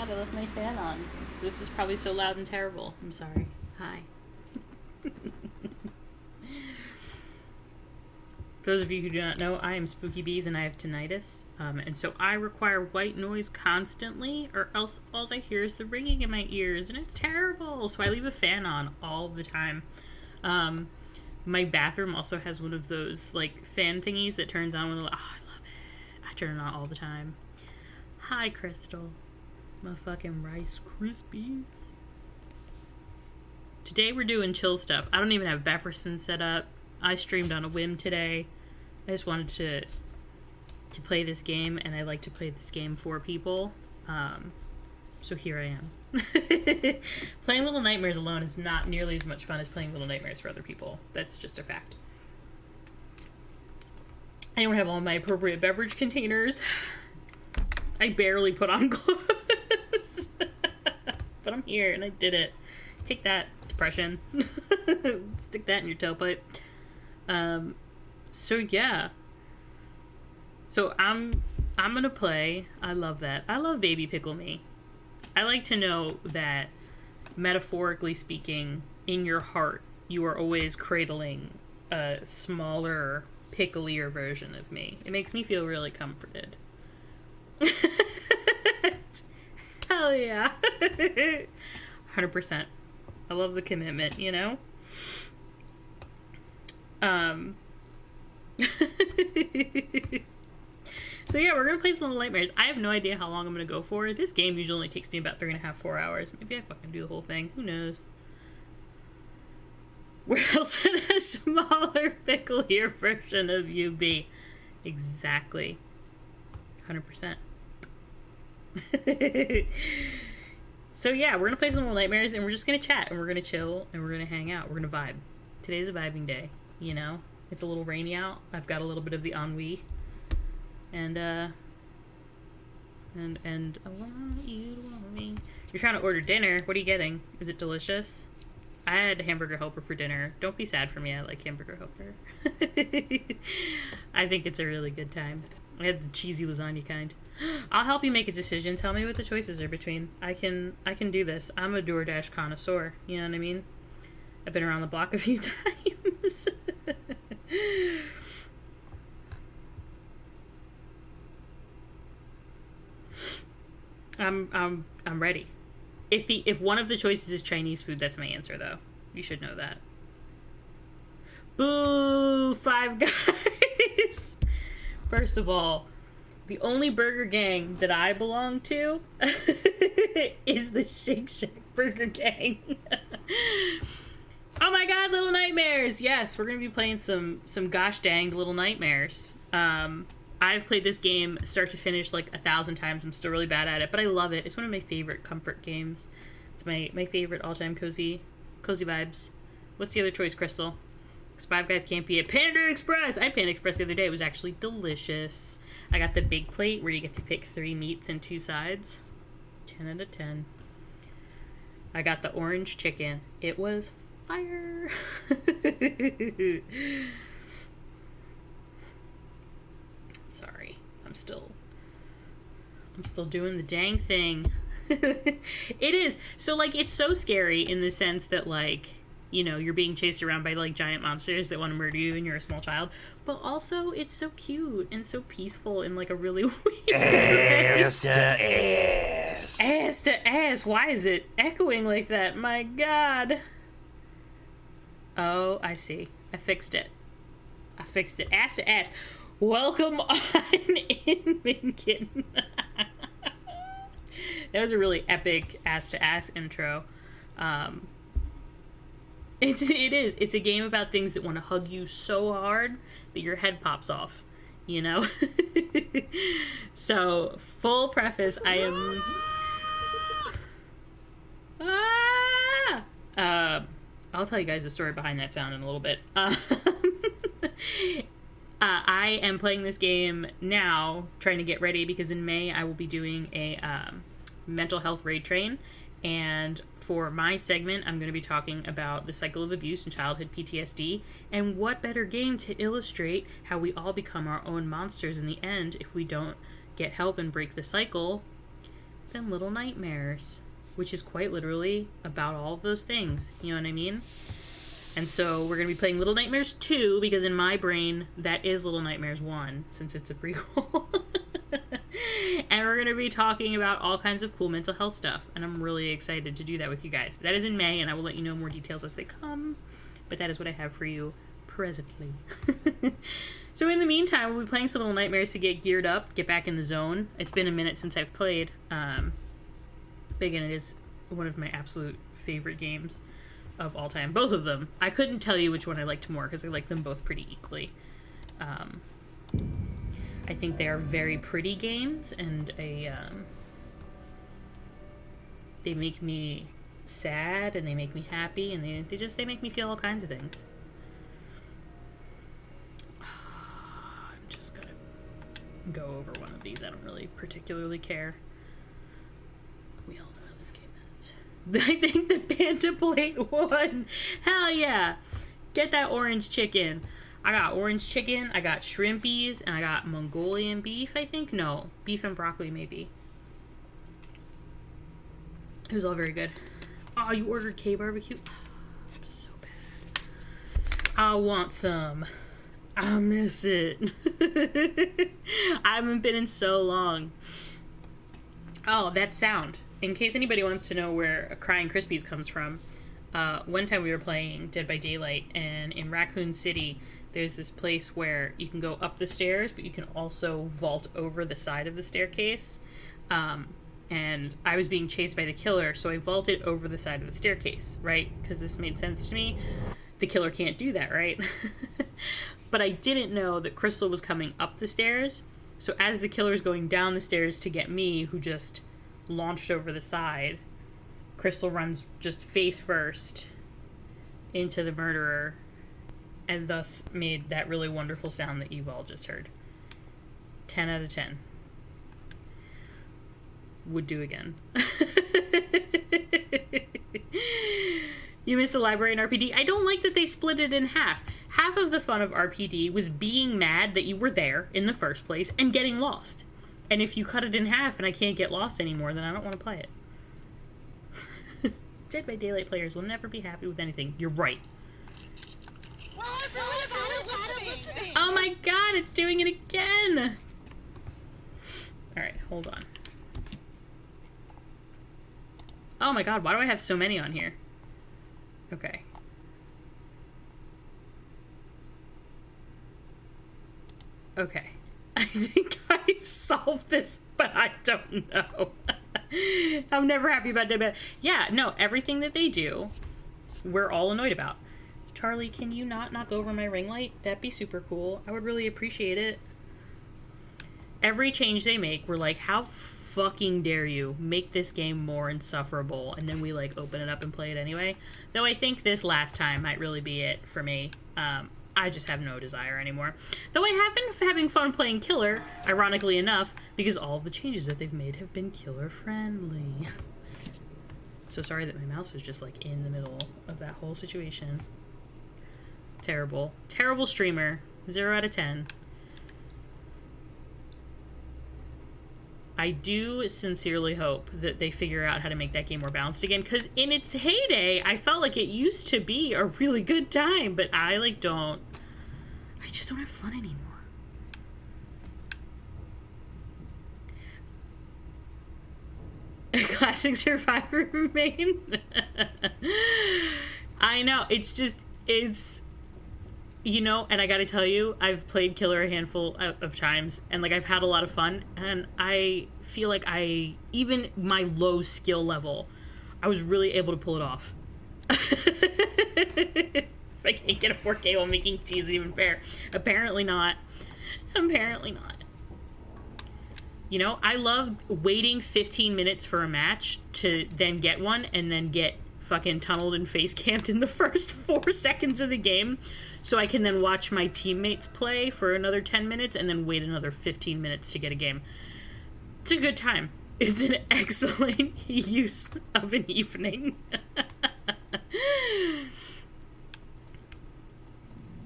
god, I left my fan on. This is probably so loud and terrible. I'm sorry. Hi. For those of you who do not know, I am Spooky Bees and I have tinnitus. And so I require white noise constantly, or else all I hear is the ringing in my ears, and it's terrible. So I leave a fan on all the time. My bathroom also has one of those, like, fan thingies that turns on when I love it. I turn it on all the time. Hi, Crystal. My fucking Rice Krispies. Today we're doing chill stuff. I don't even have befferson set up. I streamed on a whim today. I just wanted to play this game, and I like to play this game for people. So here I am. Playing Little Nightmares alone is not nearly as much fun as playing Little Nightmares for other people. That's just a fact. I don't have all my appropriate beverage containers. I barely put on clothes. But I'm here, and I did it. Take that, depression. Stick that in your tailpipe. So yeah. So I'm gonna play. I love that. I love Baby Pickle Me. I like to know that, metaphorically speaking, in your heart, you are always cradling a smaller, picklier version of me. It makes me feel really comforted. Hell yeah. 100%. I love the commitment, you know? So yeah, we're gonna play some Little Nightmares. I have no idea how long I'm gonna go for. This game usually only takes me about 3.5, 4 hours. Maybe I fucking do the whole thing. Who knows? Where else would a smaller, picklier version of you be? Exactly. 100%. So yeah, we're gonna play some Little Nightmares, and we're just gonna chat, and we're gonna chill, and we're gonna hang out. We're gonna vibe. Today's a vibing day, you know? It's a little rainy out. I've got a little bit of the ennui. And I want you to want me. You're trying to order dinner. What are you getting? Is it delicious? I had hamburger helper for dinner. Don't be sad for me. I like hamburger helper. I think it's a really good time. I had the cheesy lasagna kind. I'll help you make a decision. Tell me what the choices are between. I can do this. I'm a DoorDash connoisseur. You know what I mean? I've been around the block a few times. I'm ready. If one of the choices is Chinese food, that's my answer, though. You should know that. Boo! Five Guys! First of all, the only burger gang that I belong to is the Shake Shack Burger Gang. Oh my god, Little Nightmares! Yes, we're gonna be playing some gosh dang Little Nightmares. I've played this game start to finish like 1,000 times. I'm still really bad at it, but I love it. It's one of my favorite comfort games. It's my favorite all-time cozy vibes. What's the other choice, Crystal? Because Five Guys can't be it. Panda Express! I had Panda Express the other day. It was actually delicious. I got the big plate where you get to pick 3 meats and 2 sides. 10 out of 10. I got the orange chicken. It was fire. Sorry. I'm still doing the dang thing. It is. So, like, it's so scary in the sense that, like, you know, you're being chased around by, like, giant monsters that want to murder you and you're a small child. But also, it's so cute and so peaceful in, like, a really weird way. Ass to ass. Ass to ass. Why is it echoing like that? My god. Oh, I see. I fixed it. Ass to ass. Welcome on in, Minkin. That was a really epic ass-to-ass intro. It is. It's a game about things that want to hug you so hard that your head pops off, you know? So, full preface, I am... I'll tell you guys the story behind that sound in a little bit. I am playing this game now, trying to get ready, because in May I will be doing a mental health raid train, and for my segment I'm going to be talking about the cycle of abuse and childhood PTSD, and what better game to illustrate how we all become our own monsters in the end if we don't get help and break the cycle than Little Nightmares, which is quite literally about all of those things. You know what I mean? And so we're going to be playing Little Nightmares 2, because in my brain, that is Little Nightmares 1, since it's a prequel. And we're going to be talking about all kinds of cool mental health stuff, and I'm really excited to do that with you guys. That is in May, and I will let you know more details as they come, but that is what I have for you presently. So in the meantime, we'll be playing some Little Nightmares to get geared up, get back in the zone. It's been a minute since I've played. But again, it is one of my absolute favorite games of all time. Both of them. I couldn't tell you which one I liked more, because I like them both pretty equally. I think they are very pretty games, and they make me sad, and they make me happy, and they make me feel all kinds of things. I'm just gonna go over one of these. I don't really particularly care. We all know how this game ends. I think the Panda Plate won. Hell yeah. Get that orange chicken. I got orange chicken, I got shrimpies, and I got Mongolian beef, I think? No, beef and broccoli, maybe. It was all very good. Oh, you ordered K-barbecue? Oh, I'm so bad. I want some. I miss it. I haven't been in so long. Oh, that sound. In case anybody wants to know where Crying Krispies comes from, one time we were playing Dead by Daylight, and in Raccoon City, there's this place where you can go up the stairs, but you can also vault over the side of the staircase. And I was being chased by the killer, so I vaulted over the side of the staircase, right? Because this made sense to me. The killer can't do that, right? But I didn't know that Crystal was coming up the stairs. So as the killer's going down the stairs to get me, who just launched over the side, Crystal runs just face first into the murderer, and thus made that really wonderful sound that you've all just heard. 10 out of 10. Would do again. You missed the library in RPD. I don't like that they split it in half. Half of the fun of RPD was being mad that you were there in the first place and getting lost. And if you cut it in half and I can't get lost anymore, then I don't want to play it. Dead by Daylight players will never be happy with anything. You're right. Oh my god, it's doing it again! Alright, hold on. Oh my god, why do I have so many on here? Okay. Okay. I think I've solved this, but I don't know. I'm never happy about that. Yeah, no, everything that they do, we're all annoyed about. Charlie, can you not knock over my ring light? That'd be super cool. I would really appreciate it. Every change they make, we're like, how fucking dare you make this game more insufferable? And then we, like, open it up and play it anyway. Though I think this last time might really be it for me. I just have no desire anymore. Though I have been having fun playing Killer, ironically enough, because all of the changes that they've made have been killer-friendly. So sorry that my mouse was just, like, in the middle of that whole situation. Terrible. Terrible streamer. 0 out of 10. I do sincerely hope that they figure out how to make that game more balanced again, because in its heyday, I felt like it used to be a really good time, but I just don't have fun anymore. Classic Survivor main. I know, it's you know, and I gotta tell you, I've played Killer a handful of times, and, like, I've had a lot of fun, and I feel like even my low skill level, I was really able to pull it off. If I can't get a 4K while making tea, is even fair. Apparently not. Apparently not. You know, I love waiting 15 minutes for a match to then get one, and then get fucking tunneled and face camped in the first 4 seconds of the game, so I can then watch my teammates play for another 10 minutes and then wait another 15 minutes to get a game. It's a good time. It's an excellent use of an evening.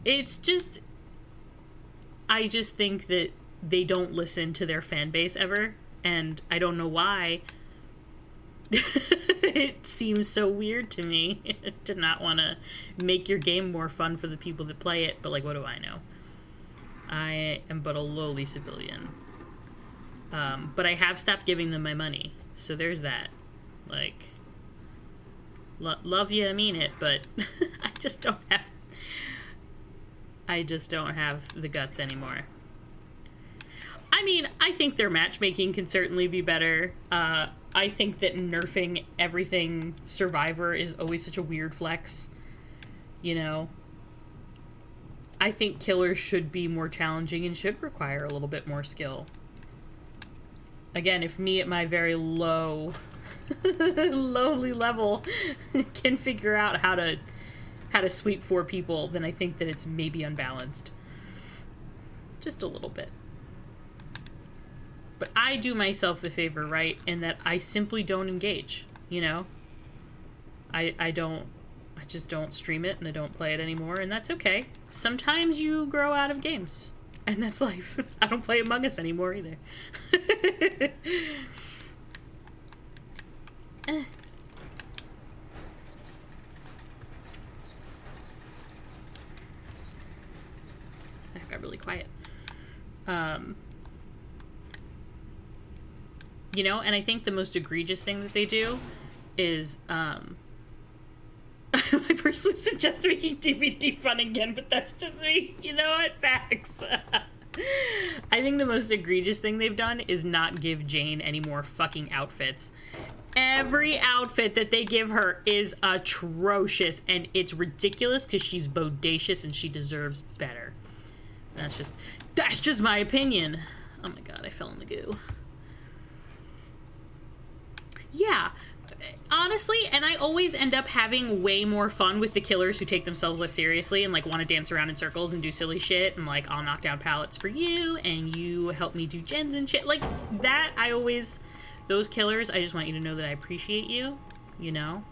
It's just, I just think that they don't listen to their fan base ever, and I don't know why, It seems so weird to me to not want to make your game more fun for the people that play it, but like, what do I know? I am but a lowly civilian. But I have stopped giving them my money, so there's that. Like, love you, I mean it, but I just don't have the guts anymore. I mean, I think their matchmaking can certainly be better. I think that nerfing everything Survivor is always such a weird flex. You know? I think killers should be more challenging and should require a little bit more skill. Again, if me at my very lowly level can figure out how to sweep 4 people, then I think that it's maybe unbalanced. Just a little bit. But I do myself the favor, right, in that I simply don't engage, you know? I just don't stream it and I don't play it anymore, and that's okay. Sometimes you grow out of games, and that's life. I don't play Among Us anymore either. That got really quiet. You know, and I think the most egregious thing that they do is, I personally suggest making DVD fun again, but that's just me. You know what? Facts. I think the most egregious thing they've done is not give Jane any more fucking outfits. Every outfit that they give her is atrocious, and it's ridiculous because she's bodacious and she deserves better. That's just my opinion. Oh my god, I fell in the goo. Yeah, honestly, and I always end up having way more fun with the killers who take themselves less seriously and, like, want to dance around in circles and do silly shit and, like, I'll knock down pallets for you and you help me do gens and shit. Like, that, those killers, I just want you to know that I appreciate you, you know?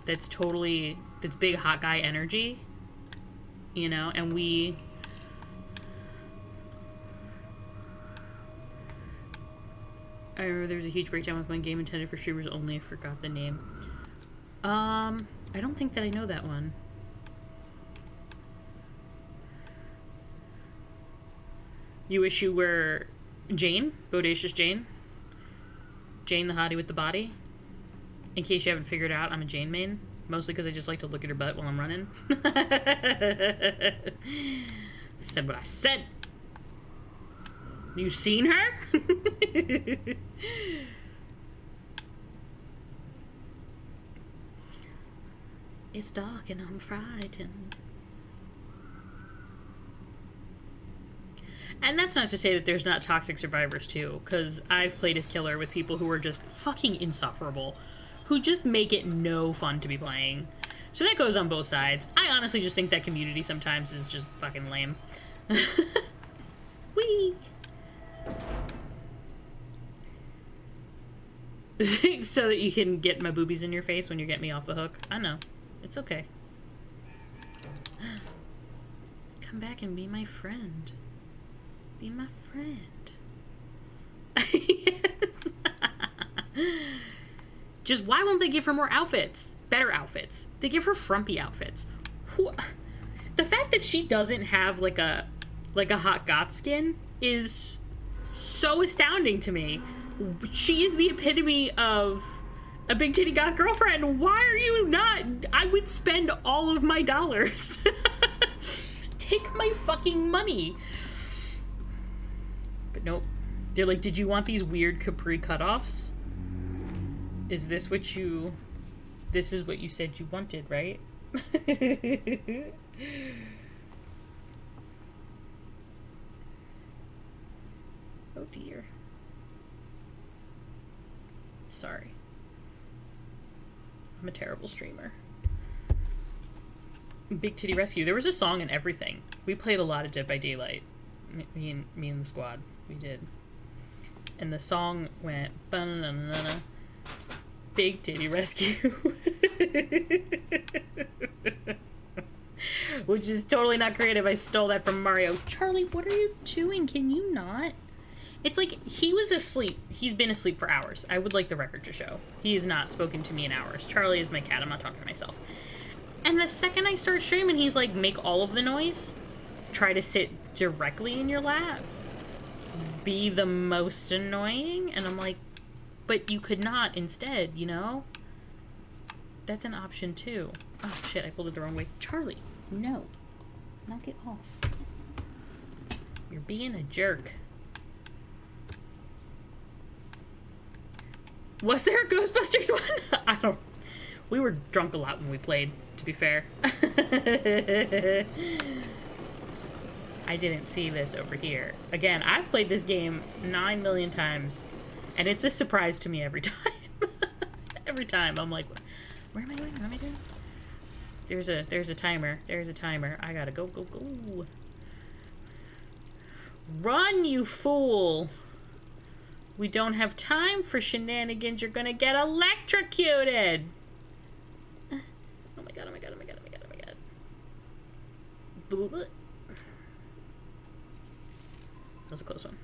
That's big hot guy energy, you know? And I remember there was a huge breakdown with one game intended for streamers only. I forgot the name. I don't think that I know that one. You wish you were Jane? Bodacious Jane? Jane the hottie with the body? In case you haven't figured out, I'm a Jane main. Mostly because I just like to look at her butt while I'm running. I said what I said. You seen her? It's dark and I'm frightened. And that's not to say that there's not toxic survivors too, because I've played as killer with people who are just fucking insufferable, who just make it no fun to be playing. So that goes on both sides. I honestly just think that community sometimes is just fucking lame. Whee! So that you can get my boobies in your face when you get me off the hook. I know. It's okay. Come back and be my friend. Be my friend. Yes. Just why won't they give her more outfits? Better outfits. They give her frumpy outfits. The fact that she doesn't have like a hot goth skin is so astounding to me. She is the epitome of a big titty goth girlfriend. Why are you not? I would spend all of my dollars. Take my fucking money. But nope. They're like, did you want these weird capri cutoffs? Is this what you... This is what you said you wanted, right? Oh dear. Sorry. I'm a terrible streamer. Big Titty Rescue. There was a song and everything. We played a lot of Dead by Daylight. Me and the squad. We did. And the song went... Big Titty Rescue. Which is totally not creative. I stole that from Mario. Charlie, what are you doing? Can you not? It's like he was asleep. He's been asleep for hours. I would like the record to show. He has not spoken to me in hours. Charlie is my cat. I'm not talking to myself. And the second I start streaming, he's like, make all of the noise. Try to sit directly in your lap. Be the most annoying. And I'm like, but you could not instead, you know? That's an option too. Oh shit, I pulled it the wrong way. Charlie, no. Knock it off. You're being a jerk. Was there a Ghostbusters one? I don't... We were drunk a lot when we played, to be fair. I didn't see this over here. Again, I've played this game 9 million times, and it's a surprise to me every time. Every time, I'm like, where am I going? What am I doing? There's a timer. There's a timer. I gotta go, go, go. Run, you fool! We don't have time for shenanigans. You're gonna get electrocuted! Oh my god, oh my god, oh my god, oh my god, oh my god. That was a close one.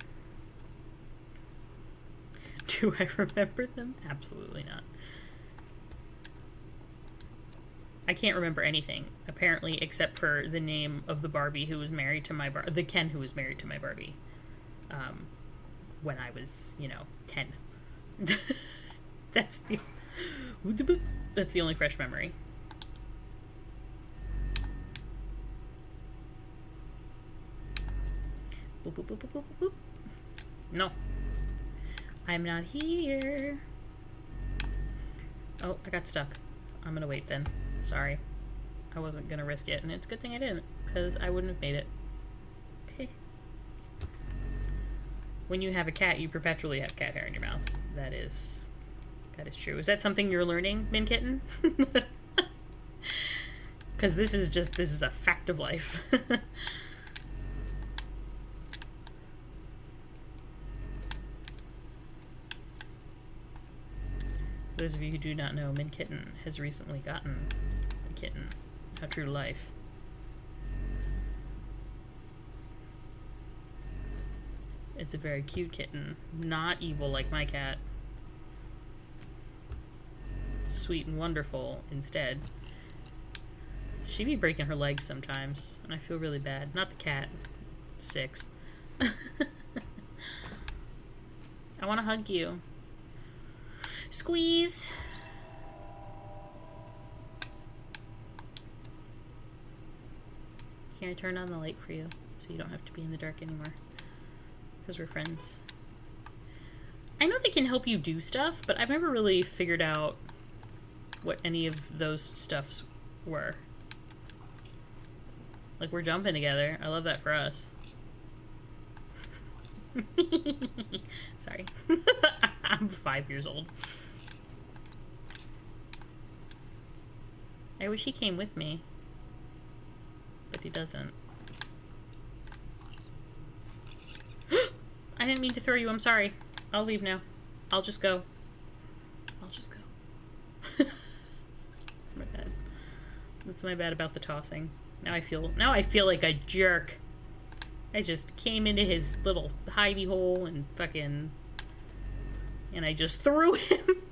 Do I remember them? Absolutely not. I can't remember anything, apparently, except for the name of the Barbie who was married to my the Ken who was married to my Barbie. When I was, 10. That's the only fresh memory. Boop, boop, boop, boop, boop, boop. No. I'm not here. Oh, I got stuck. I'm gonna wait then. Sorry. I wasn't gonna risk it, and it's a good thing I didn't, because I wouldn't have made it. Okay. When you have a cat, you perpetually have cat hair in your mouth. That is true. Is that something you're learning, Min Kitten? Because this is a fact of life. For those of you who do not know, Min Kitten has recently gotten a kitten. How true to life. It's a very cute kitten. Not evil like my cat. Sweet and wonderful instead. She be breaking her legs sometimes, and I feel really bad. Not the cat. 6. I want to hug you. Squeeze! Can I turn on the light for you so you don't have to be in the dark anymore? Because we're friends. I know they can help you do stuff, but I've never really figured out what any of those stuffs were. Like, we're jumping together. I love that for us. Sorry. I'm 5 years old. I wish he came with me. But he doesn't. I didn't mean to throw you. I'm sorry. I'll leave now. I'll just go. That's my bad. That's my bad about the tossing. Now I feel like a jerk. I just came into his little hidey hole and fucking... And I just threw him.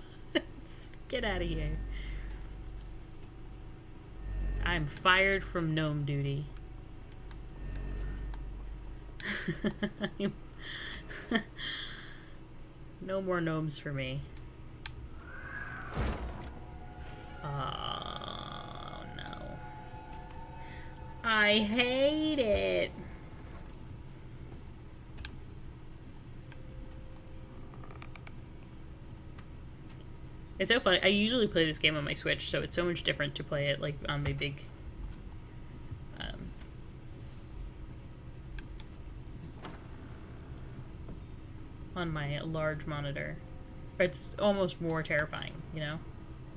Get out of here. I'm fired from gnome duty. No more gnomes for me. Oh, no. I hate it. It's so funny. I usually play this game on my Switch, so it's so much different to play it like on my big on my large monitor. It's almost more terrifying, you know?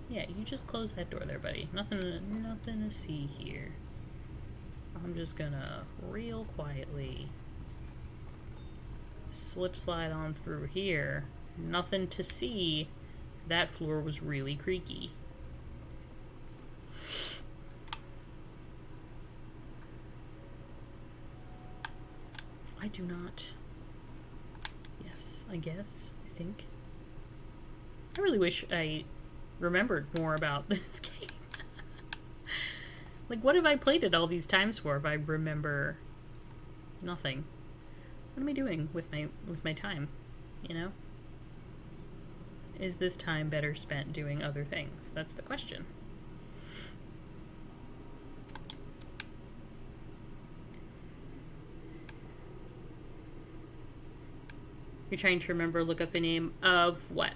Yeah, you just close that door there, buddy. Nothing to see here. I'm just gonna real quietly slip slide on through here. Nothing to see. That floor was really creaky. I do not. I think. I really wish I remembered more about this game. Like, what have I played it all these times for if I remember nothing? What am I doing with my time, you know? Is this time better spent doing other things? That's the question. You're trying to remember, look up the name of what?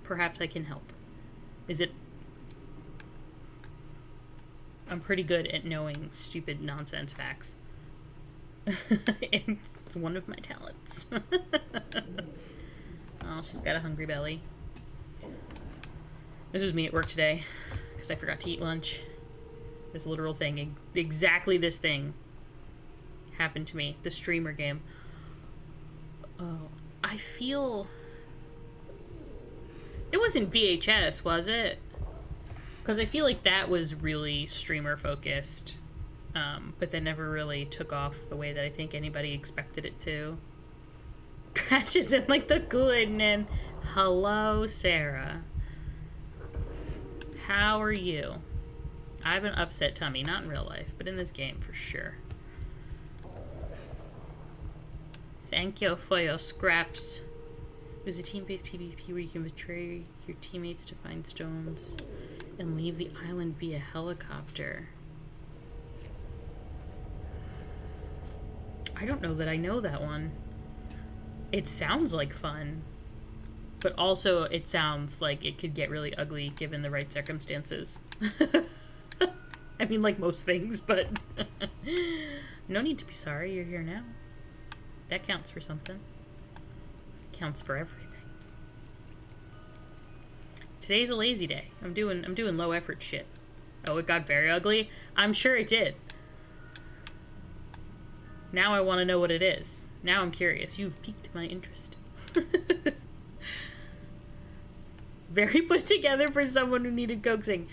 Perhaps I can help. Is it... I'm pretty good at knowing stupid nonsense facts. It's one of my talents. Oh, she's got a hungry belly. This is me at work today, because I forgot to eat lunch. This literal thing, exactly this thing, happened to me. The streamer game. Oh, I feel... It wasn't VHS, was it? Because I feel like that was really streamer focused, but that never really took off the way that I think anybody expected it to. Crashes in like the Kool-Aid and hello, Sarah. How are you? I have an upset tummy, not in real life, but in this game for sure. Thank you for your scraps. It was a team-based PvP where you can betray your teammates to find stones and leave the island via helicopter. I don't know that I know that one. It sounds like fun, but also it sounds like it could get really ugly given the right circumstances. I mean, like most things, but no need to be sorry. You're here now. That counts for something. Counts for everything. Today's a lazy day. I'm doing low effort shit. Oh, it got very ugly? I'm sure it did. Now I want to know what it is. Now I'm curious. You've piqued my interest. Very put together for someone who needed coaxing.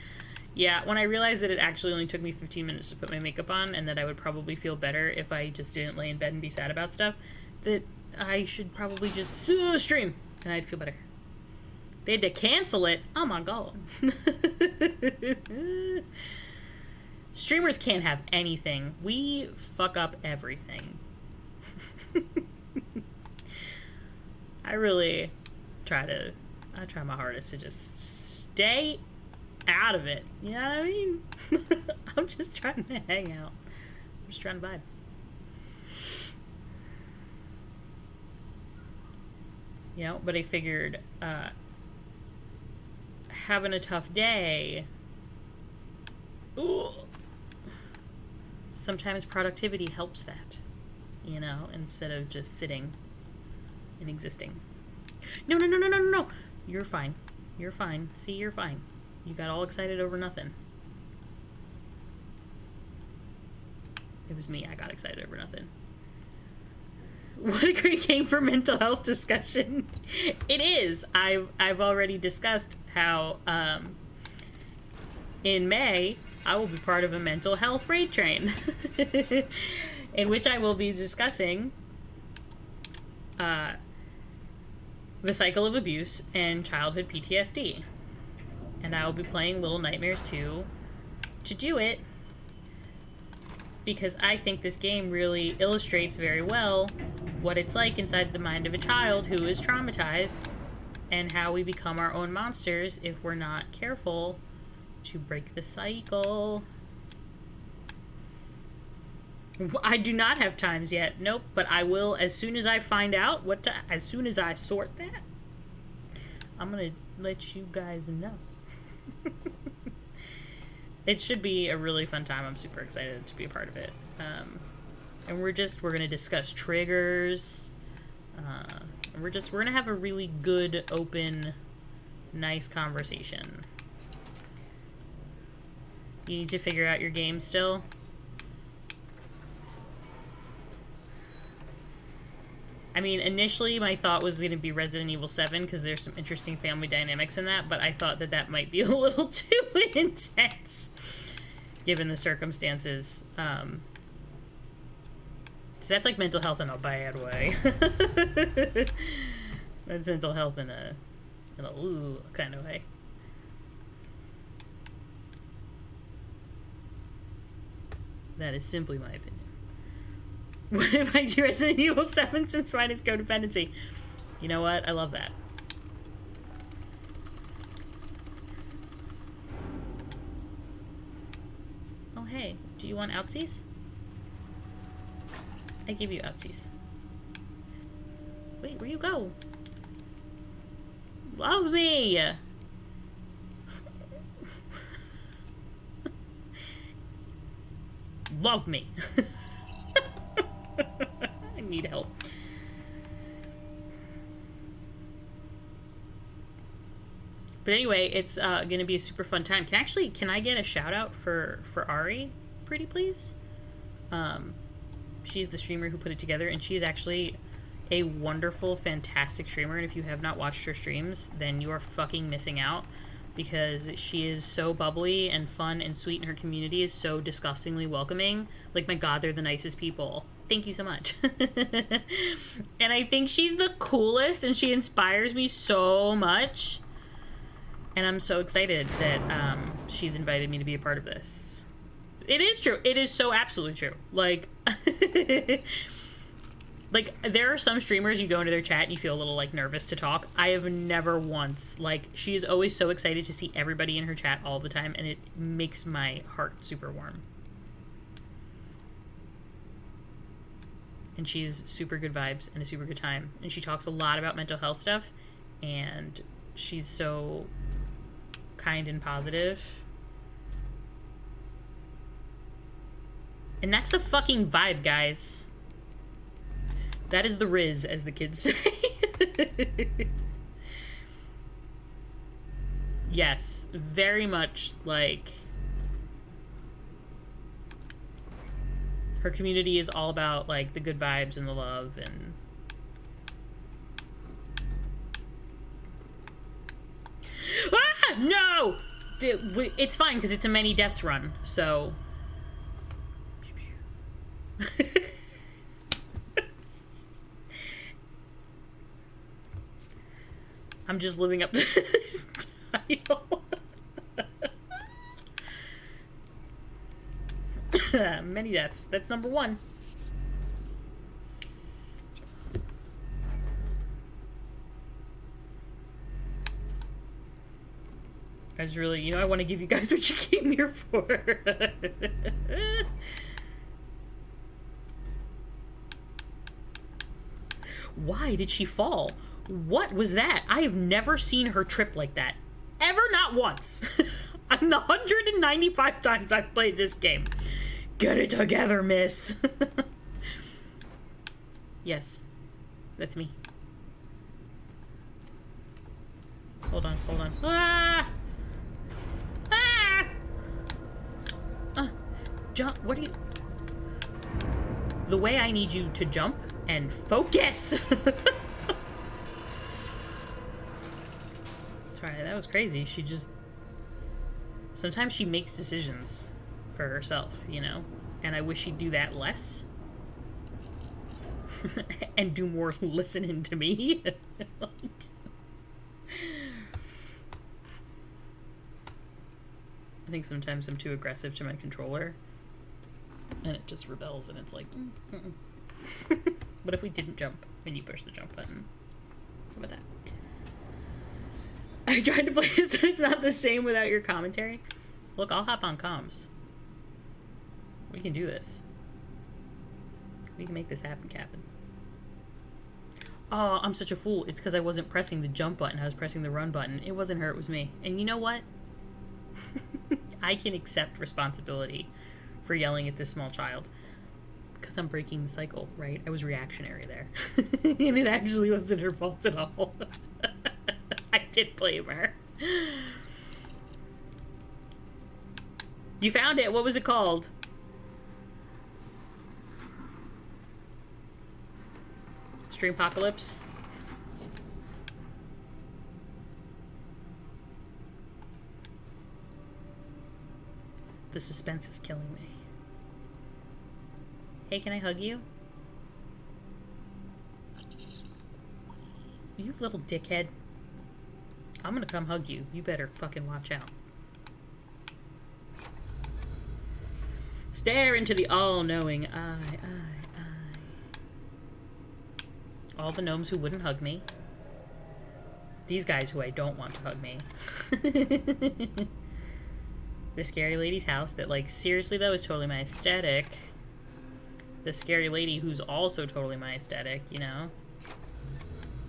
Yeah, when I realized that it actually only took me 15 minutes to put my makeup on and that I would probably feel better if I just didn't lay in bed and be sad about stuff, that I should probably just stream and I'd feel better. They had to cancel it. Oh my god. Streamers can't have anything. We fuck up everything. I try my hardest to just stay out of it. You know what I mean? I'm just trying to hang out. I'm just trying to vibe. You know, but I figured, having a tough day, ooh, sometimes productivity helps that, you know, instead of just sitting and existing. No. You're fine. You're fine. See, you're fine. You got all excited over nothing. It was me. I got excited over nothing. What a great game for mental health discussion. It is. I've already discussed how in May I will be part of a mental health raid train in which I will be discussing the cycle of abuse and childhood PTSD. And I will be playing Little Nightmares 2 to do it because I think this game really illustrates very well what it's like inside the mind of a child who is traumatized and how we become our own monsters if we're not careful to break the cycle. I do not have times yet. Nope, but I will as soon as I find out as soon as I sort that. I'm going to let you guys know. It should be a really fun time. I'm super excited to be a part of it. And we're going to discuss triggers. And we're going to have a really good, open, nice conversation. You need to figure out your game still. I mean, initially my thought was going to be Resident Evil 7 because there's some interesting family dynamics in that, but I thought that might be a little too intense given the circumstances. So that's like mental health in a bad way. That's mental health in a ooh kind of way. That is simply my opinion. What if I do Resident Evil 7 since mine is codependency? You know what? I love that. Oh, hey. Do you want outsies? I give you outsies. Wait, where you go? Love me! Love me. I need help. But anyway, it's gonna be a super fun time. Can I get a shout out for Ari, pretty please? She's the streamer who put it together, and she is actually a wonderful, fantastic streamer. And if you have not watched her streams, then you are fucking missing out, because she is so bubbly and fun and sweet, and her community is so disgustingly welcoming. Like, my god, they're the nicest people. Thank you so much. And I think she's the coolest, and she inspires me so much. And I'm so excited that she's invited me to be a part of this. It is true. It is so absolutely true. Like, like, there are some streamers, you go into their chat and you feel a little, like, nervous to talk. I have never once. Like, she is always so excited to see everybody in her chat all the time, and it makes my heart super warm. And she's super good vibes and a super good time. And she talks a lot about mental health stuff, and she's so kind and positive. And that's the fucking vibe, guys. That is the Riz, as the kids say. Yes, very much like her community is all about, like, the good vibes and the love and no! It's fine, because it's a many deaths run, so... I'm just living up to this title. Many deaths. That's number 1. I was really, I want to give you guys what you came here for. Why did she fall? What was that? I have never seen her trip like that. Ever, not once. I'm the 195 times I've played this game. Get it together, miss. Yes. That's me. Hold on. Ah! Jump. What are you... The way I need you to jump and focus. Sorry, that was crazy. She just... Sometimes she makes decisions for herself, And I wish she'd do that less. And do more listening to me. I think sometimes I'm too aggressive to my controller. And it just rebels, and it's like... What if we didn't jump when you push the jump button? How about that? I tried to play it so it's not the same without your commentary. Look, I'll hop on comms. We can do this. We can make this happen, Captain. Oh, I'm such a fool. It's because I wasn't pressing the jump button. I was pressing the run button. It wasn't her, it was me. And you know what? I can accept responsibility for yelling at this small child. Because I'm breaking the cycle, right? I was reactionary there. And it actually wasn't her fault at all. I did blame her. You found it. What was it called? Streamopocalypse. The suspense is killing me. Hey, can I hug you? You little dickhead. I'm gonna come hug you. You better fucking watch out. Stare into the all-knowing eye. All the gnomes who wouldn't hug me. These guys who I don't want to hug me. The scary lady's house that, like, seriously though is totally my aesthetic. The scary lady who's also totally my aesthetic, you know?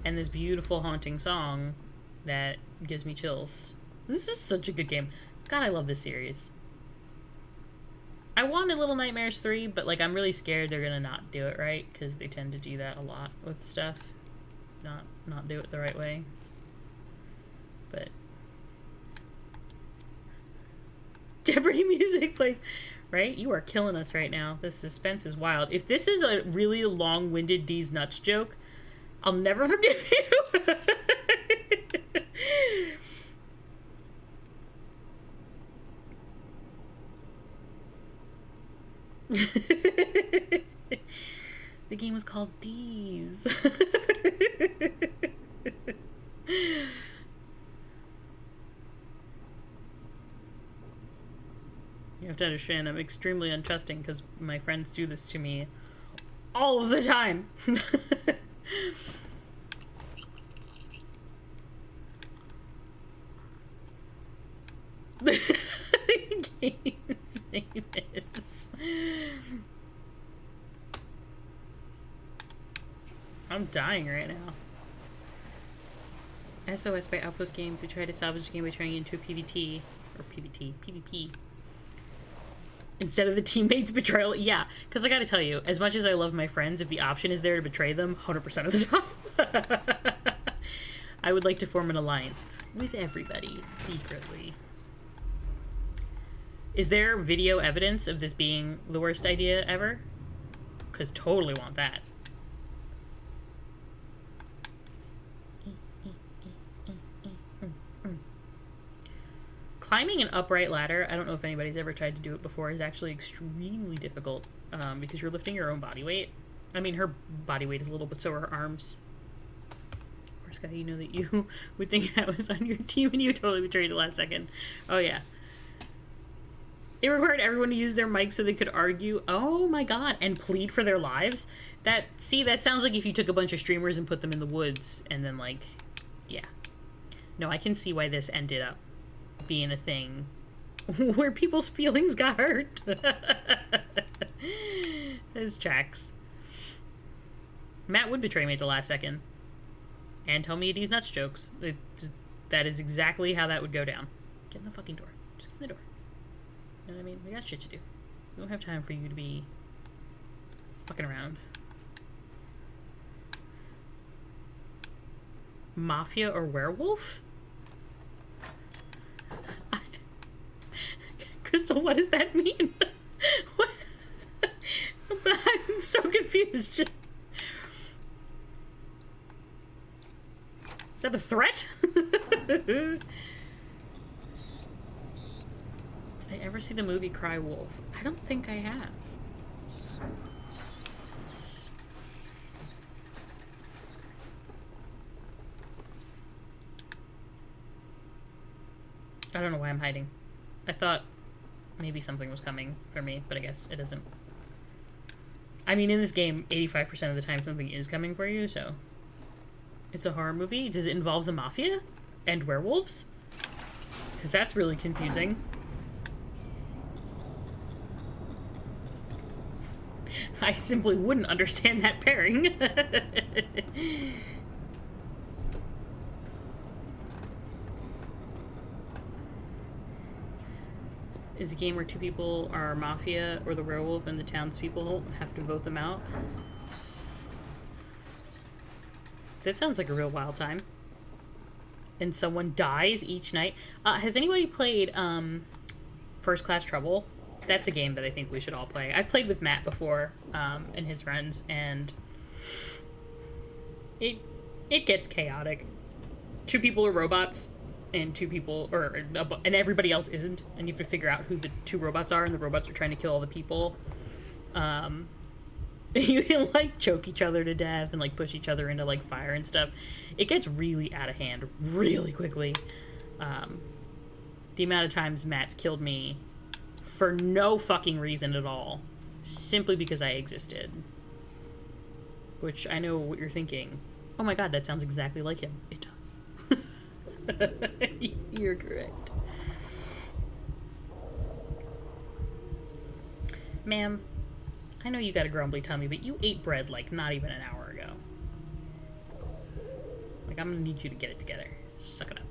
And this beautiful haunting song that gives me chills. This is such a good game. God, I love this series. I wanted Little Nightmares 3, but, like, I'm really scared they're gonna not do it right, because they tend to do that a lot with stuff. Not do it the right way. But Jeopardy music plays. Right? You are killing us right now. This suspense is wild. If this is a really long-winded D's nuts joke, I'll never forgive you. The game was called D's. You have to understand, I'm extremely untrusting because my friends do this to me all of the time. The game's name is... I'm dying right now. SOS by Outpost Games. They tried to salvage the game by turning it into a PvP. Or PvP. Instead of the teammates' betrayal. Yeah, because I gotta tell you, as much as I love my friends, if the option is there to betray them 100% of the time, I would like to form an alliance with everybody, secretly. Is there video evidence of this being the worst idea ever? Because totally want that. Climbing an upright ladder, I don't know if anybody's ever tried to do it before, is actually extremely difficult because you're lifting your own body weight. I mean, her body weight is little, but so are her arms. Of course, Scott, you know that you would think I was on your team and you totally betrayed the last second. Oh, yeah. It required everyone to use their mic so they could argue. Oh, my God. And plead for their lives? That sounds like if you took a bunch of streamers and put them in the woods and then, like, yeah. No, I can see why this ended up being a thing where people's feelings got hurt. This tracks. Matt would betray me at the last second and tell me these nuts jokes. That is exactly how that would go down. Get in the fucking door. Just get in the door. You know what I mean? We got shit to do. We don't have time for you to be fucking around. Mafia or werewolf? Crystal, what does that mean? What? I'm so confused. Is that a threat? Did I ever see the movie Cry Wolf? I don't think I have. I don't know why I'm hiding. I thought maybe something was coming for me, but I guess it isn't. I mean, in this game, 85% of the time something is coming for you, so... It's a horror movie? Does it involve the mafia? And werewolves? Because that's really confusing. I simply wouldn't understand that pairing. Is a game where two people are mafia or the werewolf and the townspeople have to vote them out. That sounds like a real wild time. And someone dies each night. Has anybody played First Class Trouble? That's a game that I think we should all play. I've played with Matt before and his friends, and it gets chaotic. Two people are robots. And two people, and everybody else isn't, and you have to figure out who the two robots are, and the robots are trying to kill all the people. You can, like, choke each other to death and, like, push each other into, like, fire and stuff. It gets really out of hand really quickly. The amount of times Matt's killed me for no fucking reason at all, simply because I existed. Which, I know what you're thinking. Oh my god, that sounds exactly like him. It does. You're correct. Ma'am, I know you got a grumbly tummy, but you ate bread like not even an hour ago. Like, I'm gonna need you to get it together. Suck it up.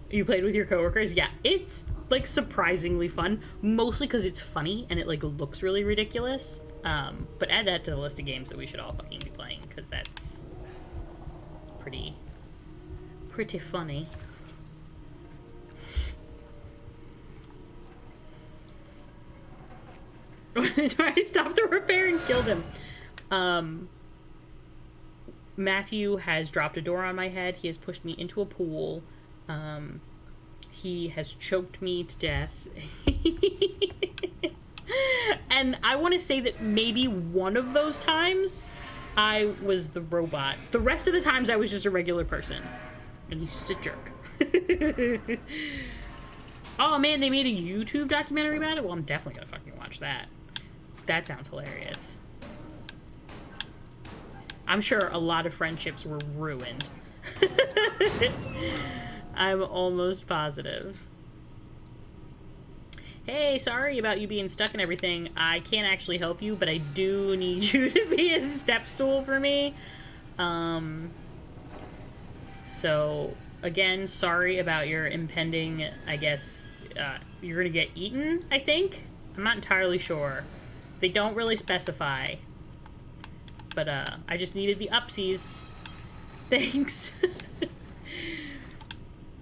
You played with your coworkers? Yeah, it's, like, surprisingly fun. Mostly because it's funny and it, like, looks really ridiculous. But add that to the list of games that we should all fucking be playing, because that's pretty funny. I stopped the repair and killed him. Matthew has dropped a door on my head. He has pushed me into a pool. He has choked me to death. And I want to say that maybe one of those times I was the robot. The rest of the times I was just a regular person. And he's just a jerk. Oh man, they made a YouTube documentary about it? Well, I'm definitely gonna fucking watch that. That sounds hilarious. I'm sure a lot of friendships were ruined. I'm almost positive. Hey, sorry about you being stuck and everything. I can't actually help you, but I do need you to be a step stool for me. So, again, sorry about your impending, I guess, you're gonna get eaten, I think? I'm not entirely sure. They don't really specify. But, I just needed the upsies. Thanks.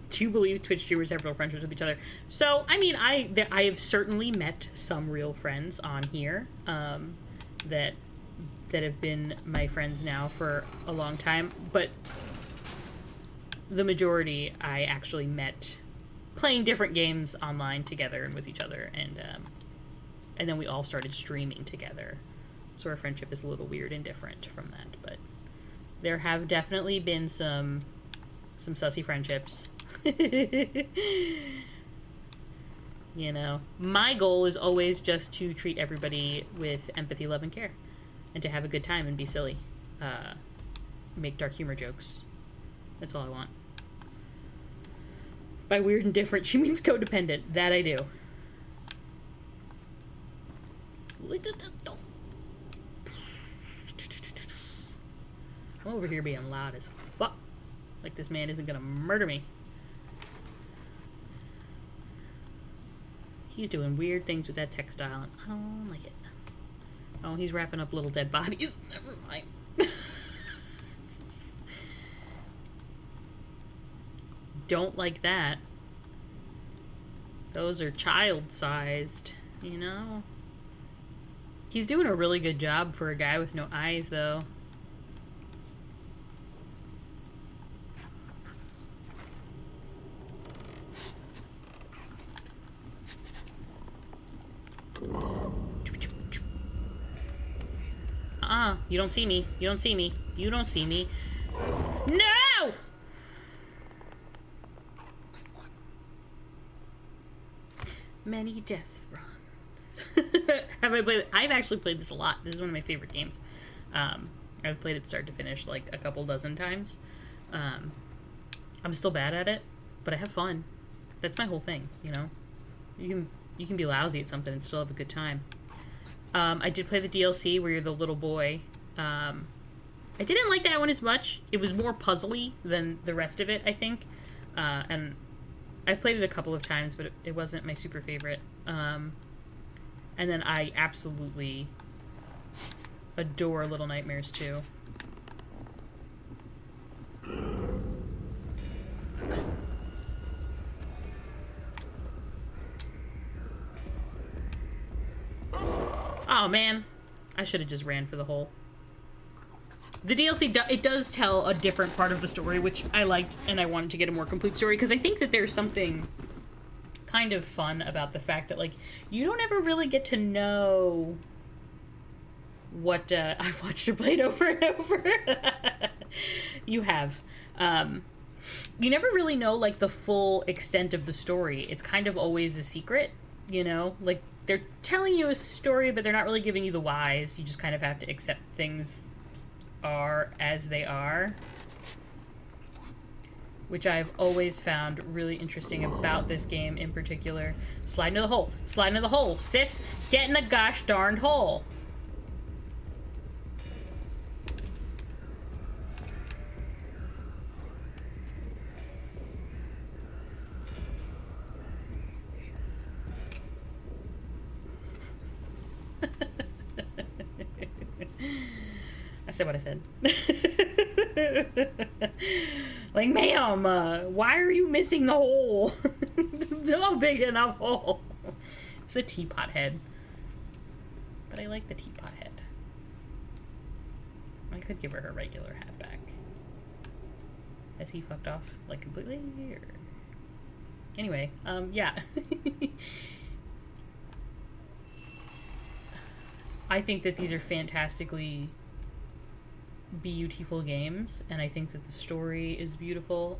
Do you believe Twitch streamers have real friendships with each other? So, I mean, I have certainly met some real friends on here, that have been my friends now for a long time, but the majority I actually met playing different games online together and with each other, and then we all started streaming together. So our friendship is a little weird and different from that, but there have definitely been some sussy friendships. You know, my goal is always just to treat everybody with empathy, love, and care, and to have a good time and be silly, make dark humor jokes. That's all I want. By weird and different, she means codependent. That I do. I'm over here being loud as fuck. Like this man isn't gonna murder me. He's doing weird things with that textile, and I don't like it. Oh, he's wrapping up little dead bodies. Never mind. Don't like that. Those are child-sized, you know? He's doing a really good job for a guy with no eyes, though. You don't see me. You don't see me. You don't see me. No! Many death runs. Have I played? I've actually played this a lot. This is one of my favorite games. I've played it start to finish like a couple dozen times. I'm still bad at it, but I have fun. That's my whole thing, you know? You can be lousy at something and still have a good time. I did play the DLC where you're the little boy. I didn't like that one as much. It was more puzzly than the rest of it, I think. And I've played it a couple of times, but it wasn't my super favorite. And then I absolutely adore Little Nightmares 2. Oh man, I should have just ran for the hole. The DLC, it does tell a different part of the story, which I liked, and I wanted to get a more complete story, because I think that there's something kind of fun about the fact that, like, you don't ever really get to know what I've watched her play it over and over. You have. You never really know, like, the full extent of the story. It's kind of always a secret, you know? Like, they're telling you a story, but they're not really giving you the whys. You just kind of have to accept things are as they are. Which I've always found really interesting about this game in particular. Slide into the hole. Slide into the hole. Sis, get in the gosh darned hole. I said what I said. Like, ma'am, why are you missing the hole? It's not a big enough hole. It's the teapot head. But I like the teapot head. I could give her her regular hat back. Has he fucked off, like, completely? Or... Anyway, yeah. I think that these are fantastically beautiful games, and I think that the story is beautiful.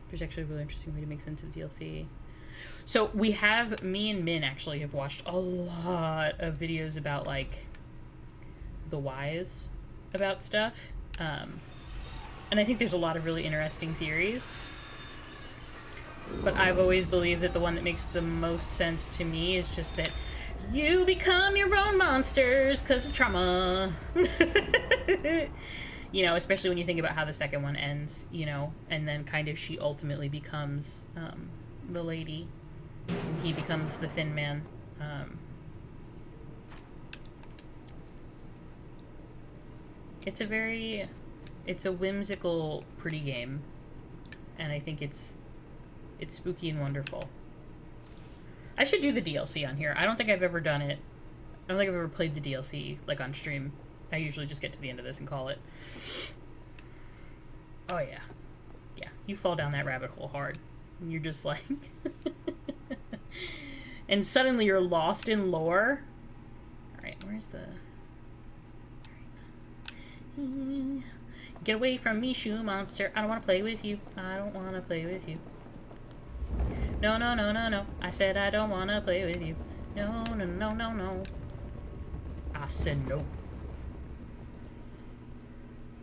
There's actually a really interesting way to make sense of the DLC. So me and Min actually have watched a lot of videos about, like, the whys about stuff. And I think there's a lot of really interesting theories. But I've always believed that the one that makes the most sense to me is just that you become your own monsters because of trauma. You know, especially when you think about how the second one ends, you know, and then kind of she ultimately becomes the lady. And he becomes the thin man. It's a whimsical, pretty game. And I think it's spooky and wonderful. I should do the DLC on here. I don't think I've ever done it. I don't think I've ever played the DLC, like, on stream. I usually just get to the end of this and call it. Oh, yeah. Yeah, you fall down that rabbit hole hard. And you're just like... and suddenly you're lost in lore. Alright, where's the... Get away from me, shoe monster. I don't want to play with you. I don't want to play with you. No, no, no, no, no. I said I don't want to play with you. No, no, no, no, no. I said no.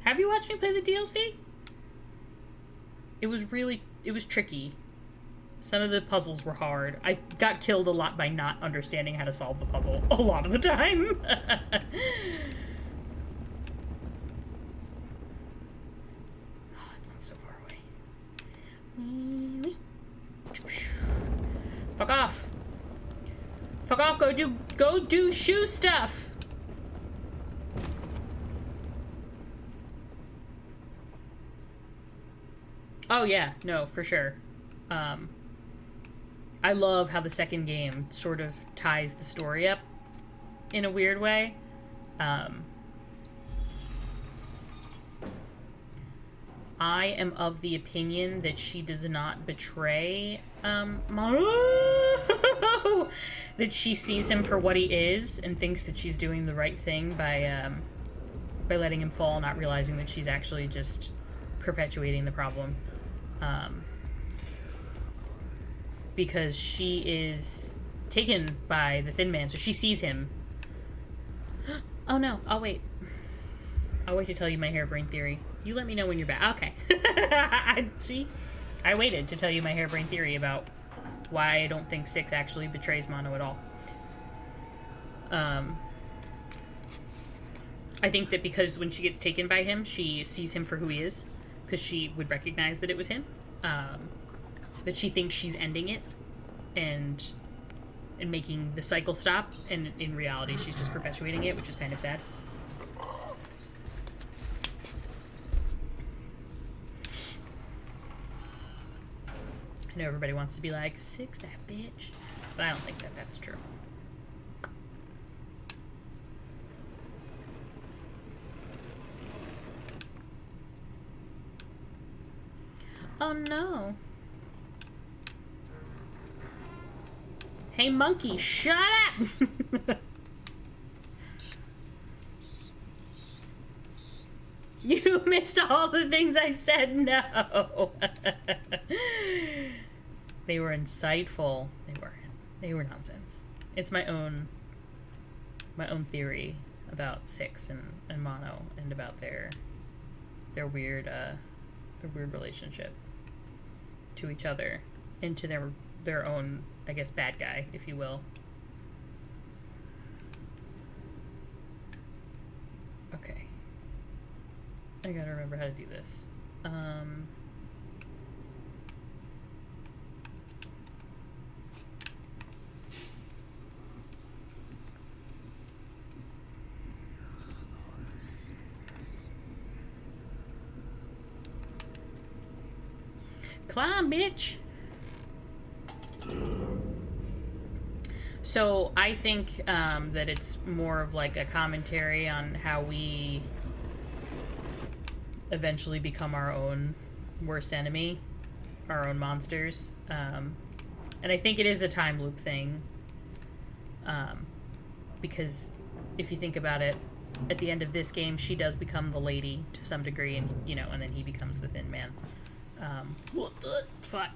Have you watched me play the DLC? It was tricky. Some of the puzzles were hard. I got killed a lot by not understanding how to solve the puzzle a lot of the time. Oh, that one's so far away. Fuck off. Fuck off, go do shoe stuff. Oh yeah, no, for sure. I love how the second game sort of ties the story up in a weird way. I am of the opinion that she does not betray Maru. That she sees him for what he is and thinks that she's doing the right thing by letting him fall, not realizing that she's actually just perpetuating the problem. Because she is taken by the Thin Man, so she sees him. Oh no, I'll wait. I'll wait to tell you my harebrained theory. You let me know when you're back. Okay. See? I waited to tell you my harebrained theory about why I don't think 6 actually betrays Mono at all. I think that because when she gets taken by him, she sees him for who he is. Because she would recognize that it was him. That she thinks she's ending it. And making the cycle stop. And in reality, she's just perpetuating it, which is kind of sad. I know everybody wants to be like, 6 that bitch. But I don't think that that's true. Oh no. Hey monkey, shut up! You missed all the things I said no. They were insightful. They weren't. They were nonsense. It's my own theory about Six and Mono and about their weird relationship to each other and to their own, I guess, bad guy, if you will. Okay. I gotta remember how to do this. Climb, bitch! So I think that it's more of like a commentary on how we eventually become our own worst enemy, our own monsters. And I think it is a time loop thing. Because if you think about it, at the end of this game, she does become the lady to some degree, and and then he becomes the Thin Man. What the fuck?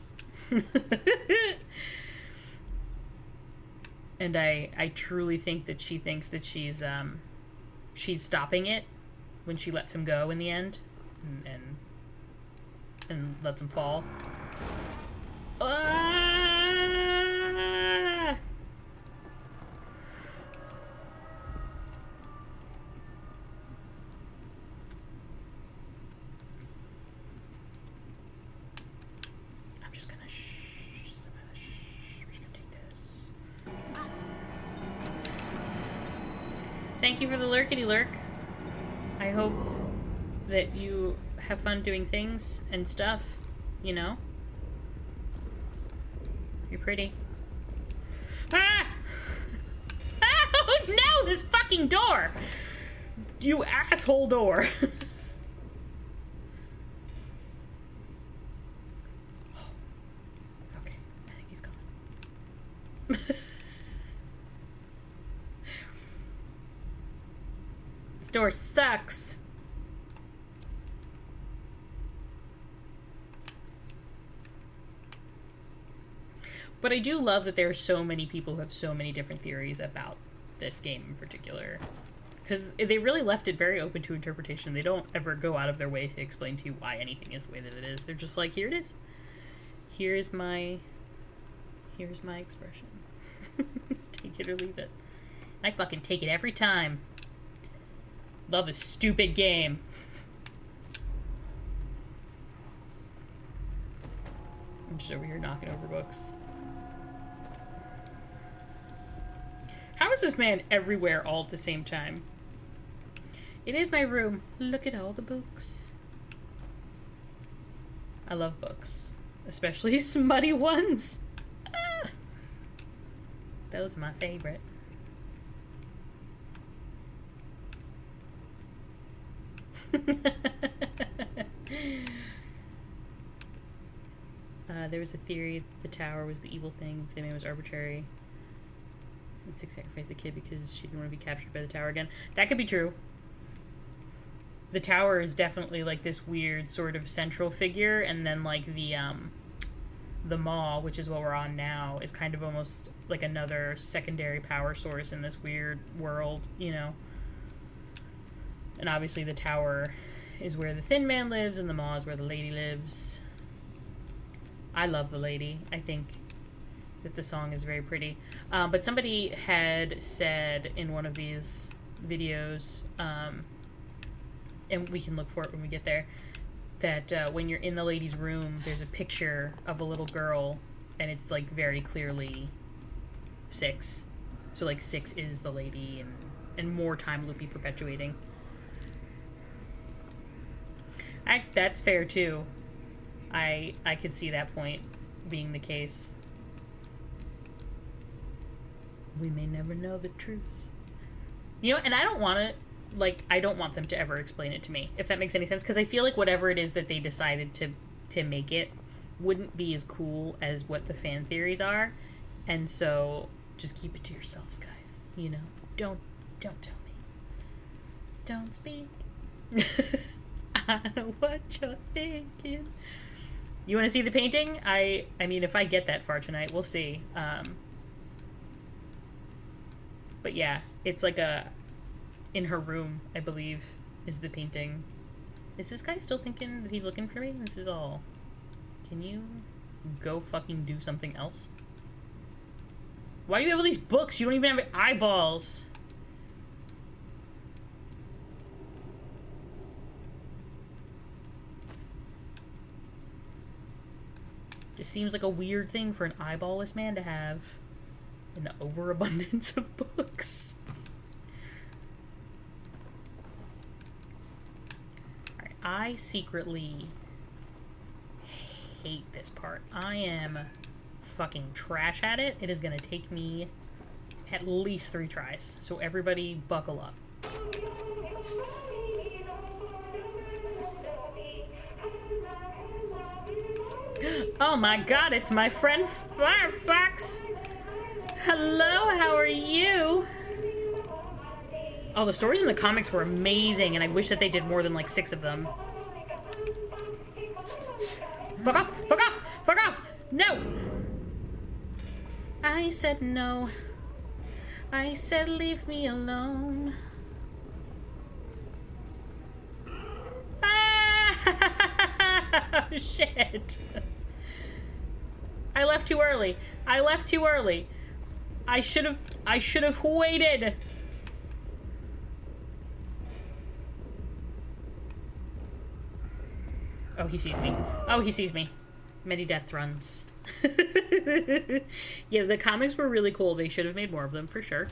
And I truly think that she thinks that she's stopping it when she lets him go in the end, and lets him fall. Thank you for the lurkity lurk. I hope that you have fun doing things and stuff, You're pretty. Ah! Oh no, this fucking door! You asshole door. Okay, I think he's gone. This door sucks. But I do love that there are so many people who have so many different theories about this game in particular. Because they really left it very open to interpretation. They don't ever go out of their way to explain to you why anything is the way that it is. They're just like, here it is. Here's my expression. Take it or leave it. I fucking take it every time. Love this stupid game. I'm just over here knocking over books. How is this man everywhere all at the same time? It is my room. Look at all the books. I love books. Especially smutty ones. Ah. Those are my favorite. There was a theory that the tower was the evil thing. The name was arbitrary. And Six sacrificed the kid because she didn't want to be captured by the tower again. That could be true. The tower is definitely like this weird sort of central figure, and then like the maw, which is what we're on now, is kind of almost like another secondary power source in this weird world, And obviously the tower is where the Thin Man lives, and the maw is where the lady lives. I love the lady. I think that the song is very pretty. But somebody had said in one of these videos, and we can look for it when we get there, that when you're in the lady's room, there's a picture of a little girl, and it's like very clearly Six. So like Six is the lady, and more time loopy perpetuating. That's fair too. I could see that point being the case. We may never know the truth. And I don't want them to ever explain it to me, if that makes any sense, because I feel like whatever it is that they decided to make it wouldn't be as cool as what the fan theories are, and so just keep it to yourselves, guys. Don't tell me. Don't speak. I know what you're thinking. You want to see the painting? I mean, if I get that far tonight, we'll see. But yeah, it's like in her room, I believe, is the painting. Is this guy still thinking that he's looking for me? This is all. Can you go fucking do something else? Why do you have all these books? You don't even have eyeballs. Just seems like a weird thing for an eyeballless man to have. An overabundance of books. Alright, I secretly hate this part. I am fucking trash at it. It is gonna take me at least 3 tries. So everybody buckle up. Oh my god, it's my friend Firefox! Hello, how are you? Oh, the stories in the comics were amazing, and I wish that they did more than like 6 of them. Fuck off! Fuck off! Fuck off! No! I said no. I said leave me alone. Ah! Shit. I left too early. I left too early. I should have waited. Oh, he sees me. Oh, he sees me. Many death runs. Yeah, the comics were really cool. They should have made more of them, for sure.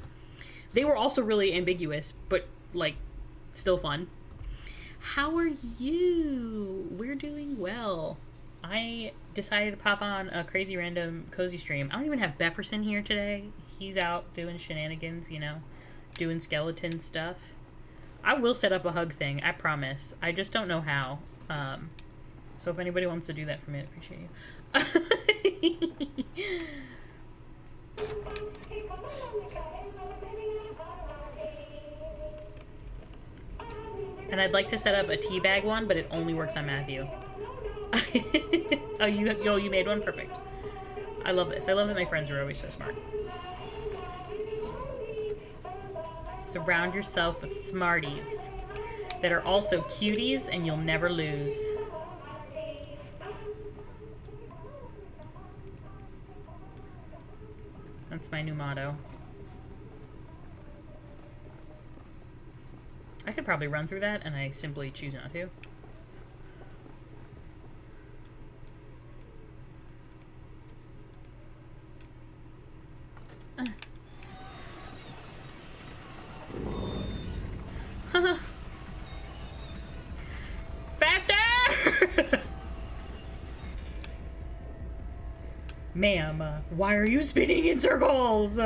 They were also really ambiguous, but, like, still fun. How are you? We're doing well. I decided to pop on a crazy random cozy stream. I don't even have Befferson here today. He's out doing shenanigans, you know, doing skeleton stuff. I will set up a hug thing, I promise. I just don't know how. So if anybody wants to do that for me, I'd appreciate you. And I'd like to set up a teabag one, but it only works on Matthew. Oh, you made one? Perfect. I love this. I love that my friends are always so smart. Surround yourself with smarties that are also cuties, and you'll never lose. That's my new motto. I could probably run through that, and I simply choose not to. Faster! Ma'am, why are you spinning in circles?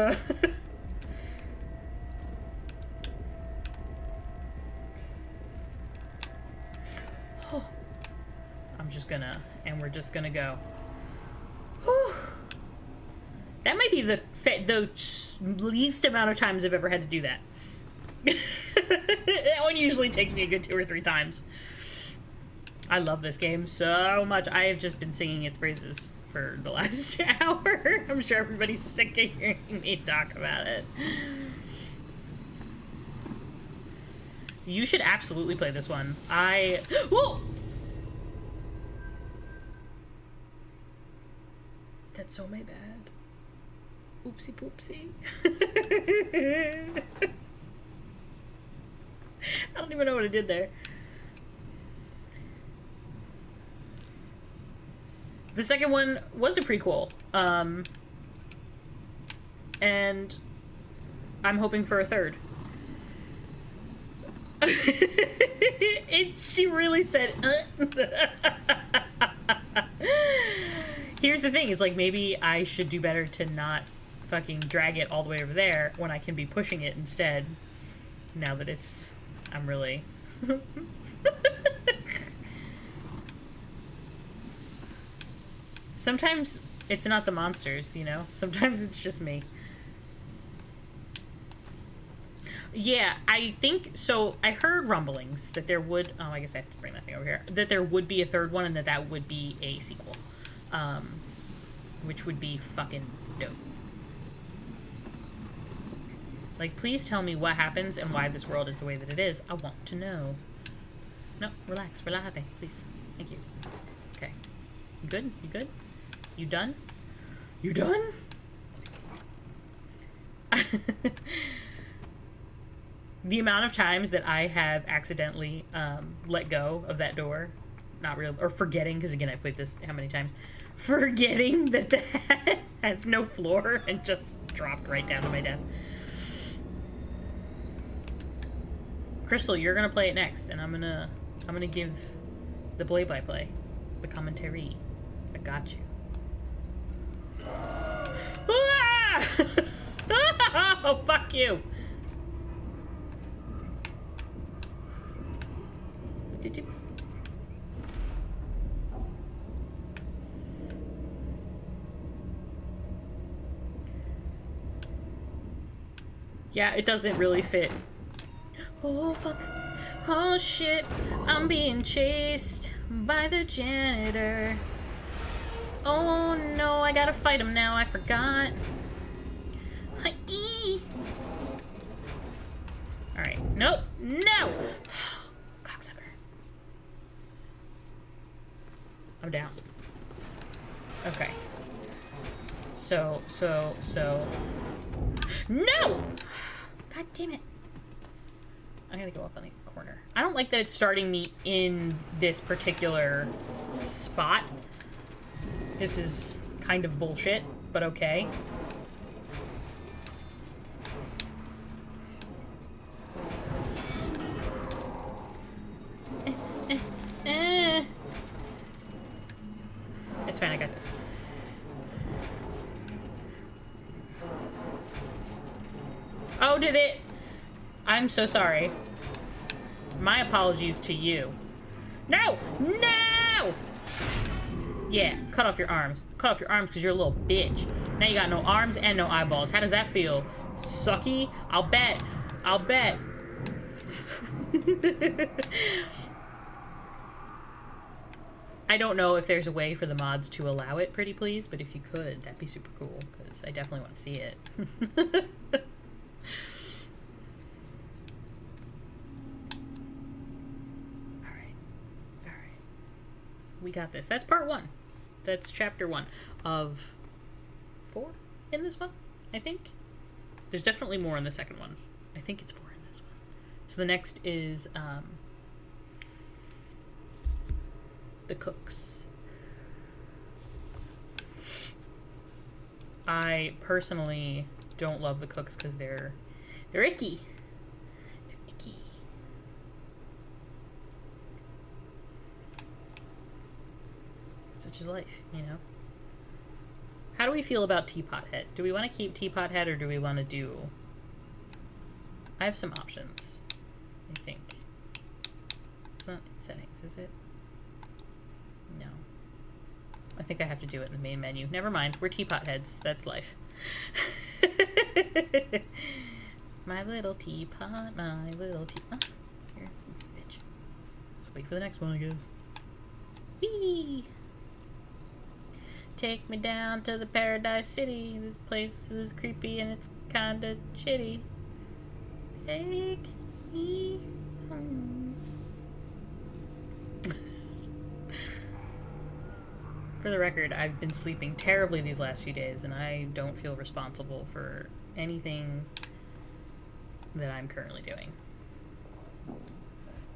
And we're just gonna go. Whew. That might be the least amount of times I've ever had to do that. That one usually takes me a good 2 or 3 times. I love this game so much. I have just been singing its praises for the last hour. I'm sure everybody's sick of hearing me talk about it. You should absolutely play this one. Whoa! That's so my bad. Oopsie poopsie. I don't even know what I did there. The second one was a prequel. And I'm hoping for a third. She really said, Here's the thing, is like maybe I should do better to not fucking drag it all the way over there when I can be pushing it instead. Now that I'm really... Sometimes it's not the monsters, you know? Sometimes it's just me. Yeah, I think so. I heard rumblings that there would. Oh, I guess I have to bring that thing over here. That there would be a third one, and that would be a sequel, which would be fucking dope. Like, please tell me what happens and why this world is the way that it is. I want to know. No, relax, relájate, please. Thank you. Okay, you good? You good? You done? You done? The amount of times that I have accidentally let go of that door, not real, or forgetting, because again, I've played this how many times, forgetting that has no floor and just dropped right down to my death. Crystal, you're gonna play it next, and I'm gonna give the play-by-play, the commentary. I got you. Oh, fuck you. Did you? Yeah, it doesn't really fit. Oh, fuck. Oh, shit. I'm being chased by the janitor. Oh, no, I gotta fight him now. I forgot. Alright. Nope. No! Cocksucker. I'm down. Okay. So. No! God damn it. I gotta go up on the corner. I don't like that it's starting me in this particular spot. This is kind of bullshit, but okay. It's fine, I got this. Oh, did it? I'm so sorry. My apologies to you. No! No! Yeah, cut off your arms. Cut off your arms because you're a little bitch. Now you got no arms and no eyeballs. How does that feel? Sucky? I'll bet. I'll bet. I don't know if there's a way for the mods to allow it, pretty please, but if you could, that'd be super cool, because I definitely want to see it. Alright. We got this. That's part 1. That's chapter 1 of 4 in this one, I think. There's definitely more in the second one. I think it's 4 in this one. So the next is, the cooks. I personally don't love the cooks because they're icky. They're icky. Such is life, you know. How do we feel about Teapot Head? Do we want to keep Teapot Head or do we want to do... I have some options, I think. It's not in settings, is it? No. I think I have to do it in the main menu. Never mind. We're teapot heads. That's life. My little teapot, my little teapot. Here, bitch. Let's wait for the next one, I guess. Whee! Take me down to the Paradise City. This place is creepy and it's kinda shitty. Take me home. For the record, I've been sleeping terribly these last few days, and I don't feel responsible for anything that I'm currently doing.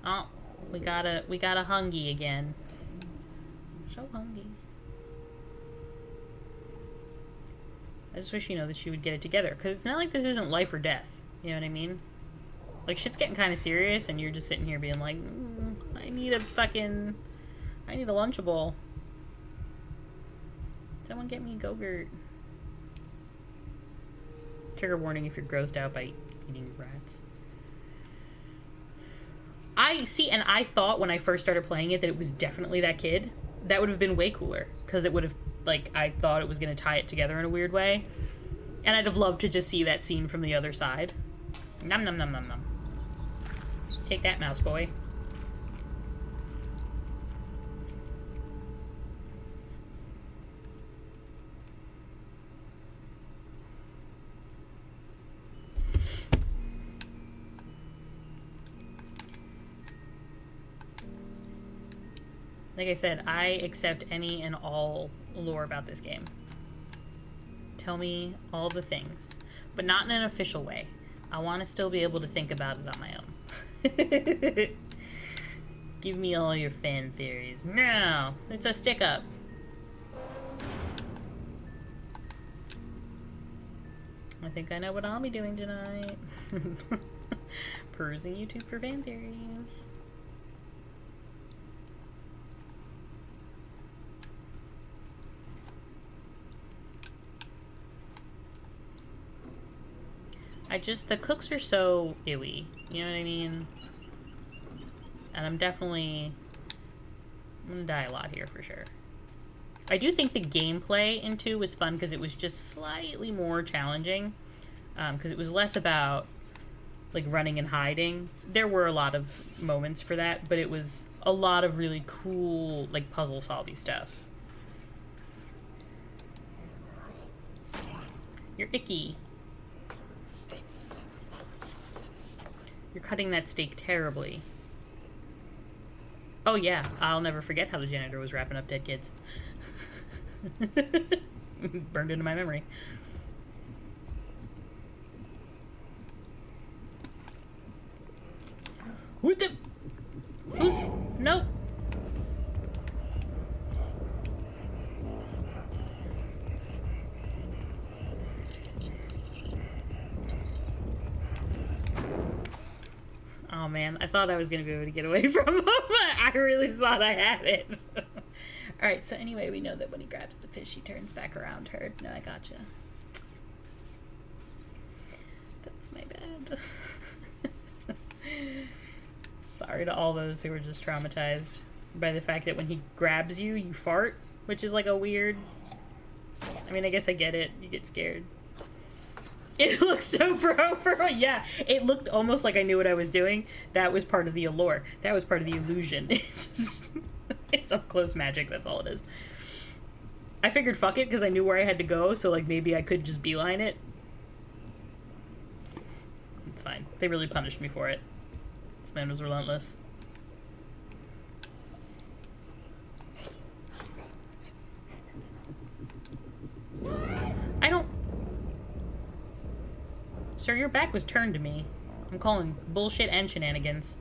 Oh, we got a hungy again. So hungy. I just wish, that she would get it together, because it's not like this isn't life or death. You know what I mean? Like, shit's getting kind of serious, and you're just sitting here being like, I need a Lunchable. Someone get me Go-Gurt. Trigger warning if you're grossed out by eating rats. I thought when I first started playing it that it was definitely that kid. That would have been way cooler, because it would have, I thought it was going to tie it together in a weird way. And I'd have loved to just see that scene from the other side. Nom nom nom nom nom. Take that, mouse boy. Like I said, I accept any and all lore about this game. Tell me all the things, but not in an official way. I want to still be able to think about it on my own. Give me all your fan theories. No, it's a stick up. I think I know what I'll be doing tonight. Perusing YouTube for fan theories. The cooks are so ewy. You know what I mean? And I'm gonna die a lot here for sure. I do think the gameplay in 2 was fun because it was just slightly more challenging. Because it was less about, like, running and hiding. There were a lot of moments for that, but it was a lot of really cool, like, puzzle-solving stuff. You're icky. You're cutting that steak terribly. Oh yeah, I'll never forget how the janitor was wrapping up dead kids. Burned into my memory. What the? Who's? Nope. Oh man, I thought I was gonna be able to get away from him. I really thought I had it. Alright, so anyway, we know that when he grabs the fish, he turns back around her. No, I gotcha. That's my bad. Sorry to all those who were just traumatized by the fact that when he grabs you, you fart, which is like a weird... I mean, I guess I get it. You get scared. It looks so pro. Yeah, it looked almost like I knew what I was doing. That was part of the allure. That was part of the illusion. It's up close magic, that's all it is. I figured fuck it, because I knew where I had to go, so like maybe I could just beeline it. It's fine. They really punished me for it. This man was relentless. I don't... Sir, your back was turned to me. I'm calling bullshit and shenanigans.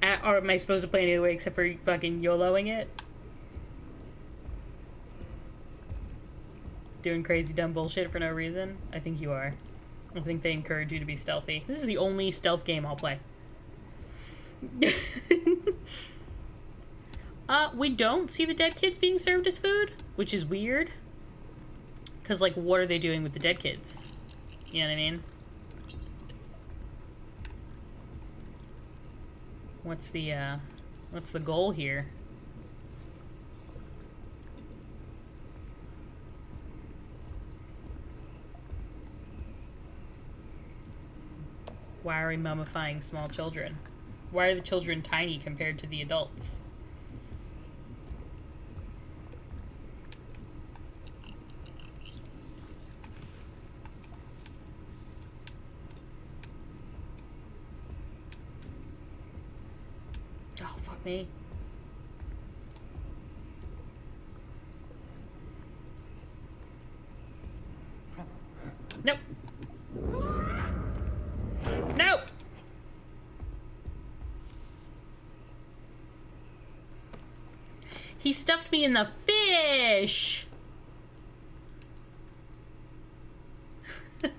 Or am I supposed to play any other way except for fucking YOLOing it? Doing crazy dumb bullshit for no reason? I think you are. I think they encourage you to be stealthy. This is the only stealth game I'll play. We don't see the dead kids being served as food, which is weird. Because, like, what are they doing with the dead kids? You know what I mean? What's the goal here? Why are we mummifying small children? Why are the children tiny compared to the adults? Oh, fuck me. Nope. Nope. He stuffed me in the fish. All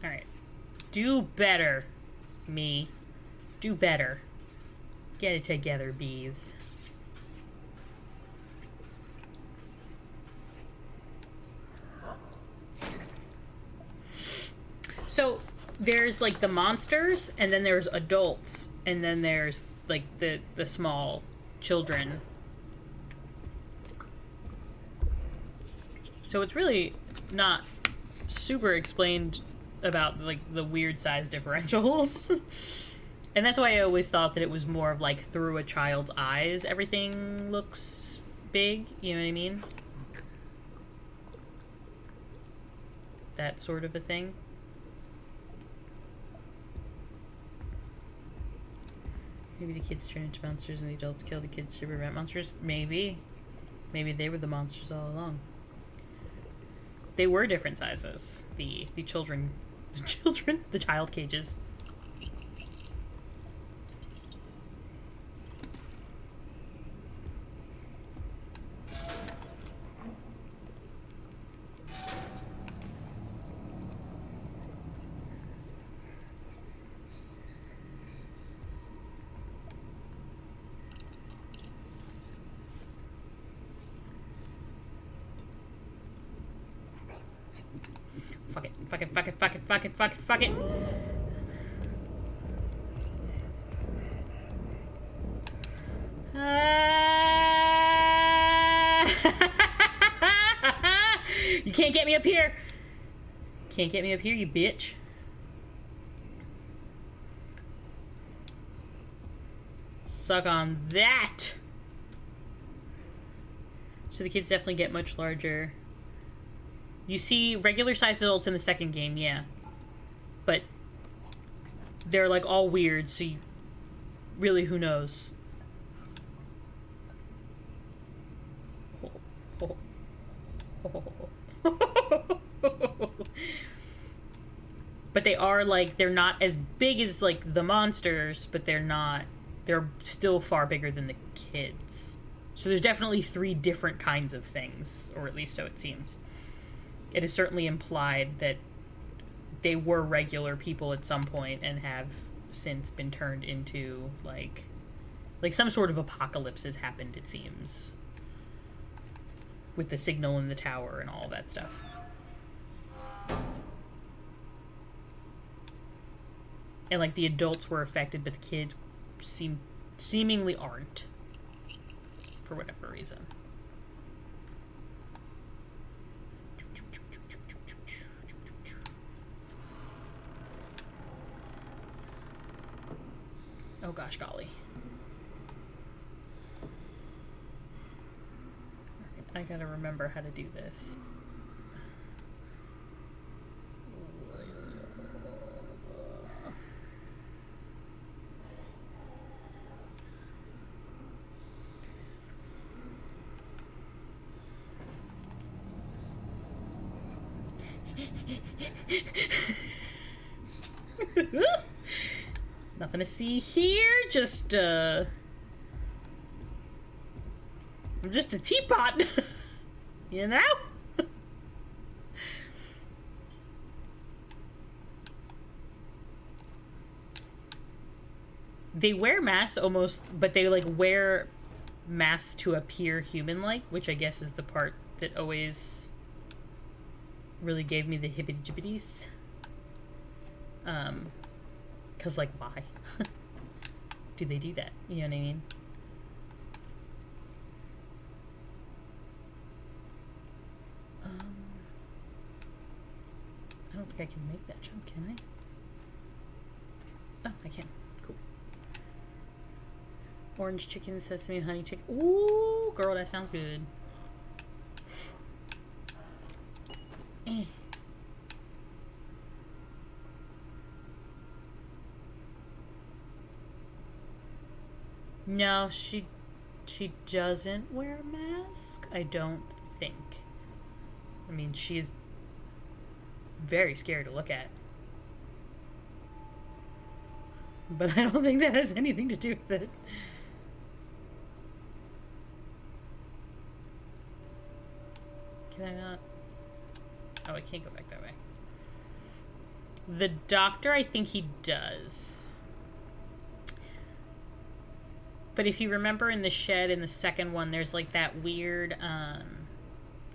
right. Do better, me. Do better. Get it together, bees. So there's like the monsters, and then there's adults, and then there's like the small children. So it's really not super explained about like the weird size differentials. And that's why I always thought that it was more of like through a child's eyes everything looks big, you know what I mean? That sort of a thing. Maybe the kids turn into monsters and the adults kill the kids to prevent monsters. Maybe. Maybe they were the monsters all along. They were different sizes. The child cages. Fuck it. Fuck it. Fuck it. Fuck it. Fuck it. Fuck it. Fuck it. You can't get me up here. Can't get me up here, you bitch. Suck on that. So the kids definitely get much larger. You see regular sized adults in the second game, yeah. But they're like all weird, so you, really who knows? But they are like, they're not as big as like the monsters, but they're still far bigger than the kids. So there's definitely 3 different kinds of things, or at least so it seems. It is certainly implied that they were regular people at some point and have since been turned into like some sort of apocalypse has happened, it seems, with the signal in the tower and all that stuff. And like the adults were affected, but the kids seemingly aren't, for whatever reason. Oh gosh golly. I gotta remember how to do this. Nothing to see here, just I'm just a teapot. You know? They wear masks almost, but they like wear masks to appear human-like, which I guess is the part that always really gave me the hibbity-jibbities. 'Cause like, why? Do they do that? You know what I mean? I don't think I can make that jump, can I? Oh, I can. Cool. Orange chicken, sesame, honey chicken. Ooh, girl, that sounds good. Eh. No, she doesn't wear a mask, I don't think. I mean, she is very scary to look at. But I don't think that has anything to do with it. Can I not? Oh, I can't go back that way. The doctor, I think he does. But if you remember in the shed in the second one, there's like that weird,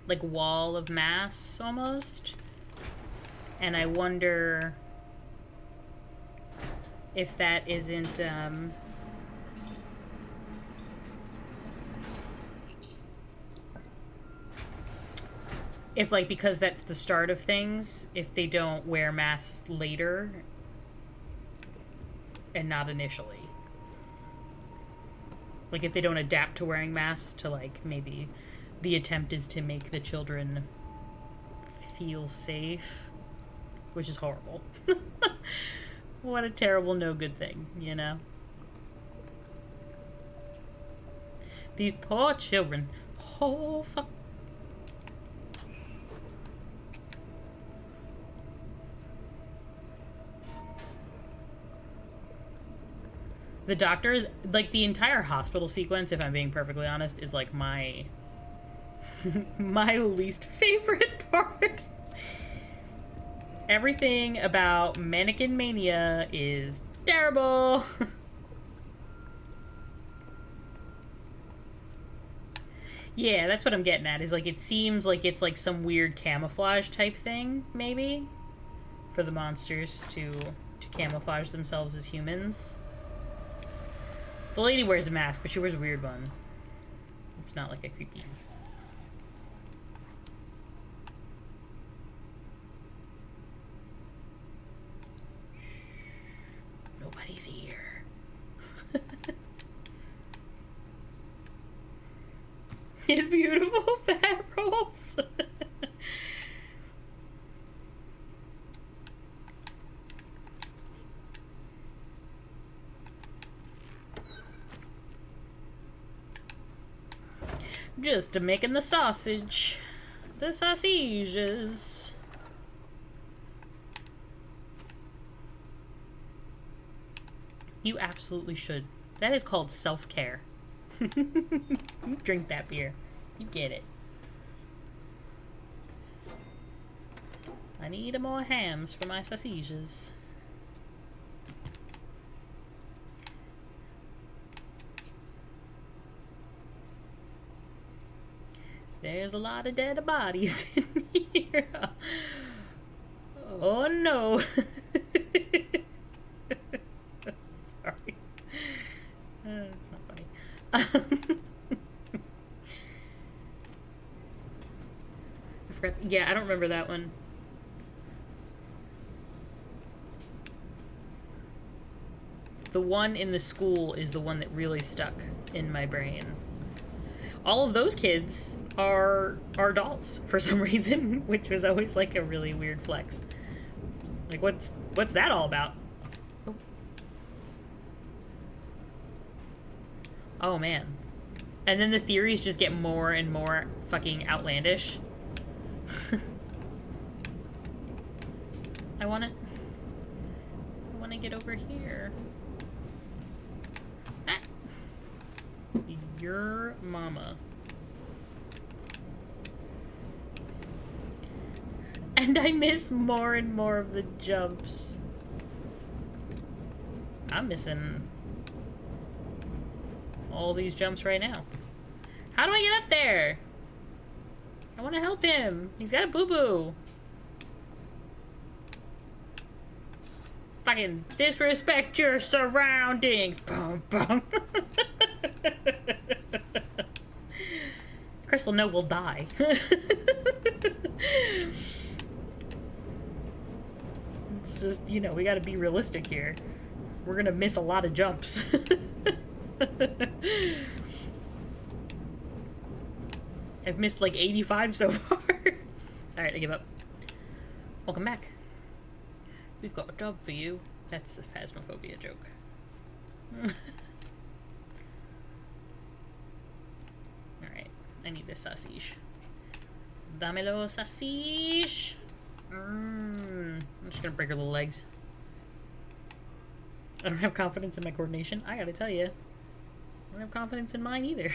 like wall of masks almost. And I wonder if that isn't, if, like, because that's the start of things, if they don't wear masks later and not initially. Like, if they don't adapt to wearing masks to, like, maybe the attempt is to make the children feel safe, which is horrible. What a terrible, no good thing, you know? These poor children. Oh, fuck. The doctors, like, the entire hospital sequence, if I'm being perfectly honest, is, like, my my least favorite part. Everything about Mannequin Mania is terrible. Yeah, that's what I'm getting at, is, like, it seems like it's, like, some weird camouflage type thing, maybe, for the monsters to camouflage themselves as humans. The lady wears a mask, but she wears a weird one. It's not, like, a creepy... Nobody's here. His beautiful fat rolls. Just making the sausage. The sausages. You absolutely should. That is called self-care. You drink that beer. You get it. I need more hams for my sausages. There's a lot of dead bodies in here. Oh no. Sorry. It's not funny. I forgot. Yeah, I don't remember that one. The one in the school is the one that really stuck in my brain. All of those kids are dolls for some reason, which was always like a really weird flex. Like, what's that all about? Oh man. And then the theories just get more and more fucking outlandish. I wanna get over here. Ah. Your mama. And I miss more and more of the jumps. I'm missing all these jumps right now. How do I get up there? I want to help him. He's got a boo-boo. Fucking disrespect your surroundings. Boom, boom. Crystal, no, will die. It's just, you know, we gotta be realistic here. We're gonna miss a lot of jumps. I've missed like 85 so far. Alright, I give up. Welcome back. We've got a job for you. That's a phasmophobia joke. Alright, I need this sausage. Damelo sausage! I'm just gonna break her little legs. I don't have confidence in my coordination. I gotta tell you. I don't have confidence in mine either.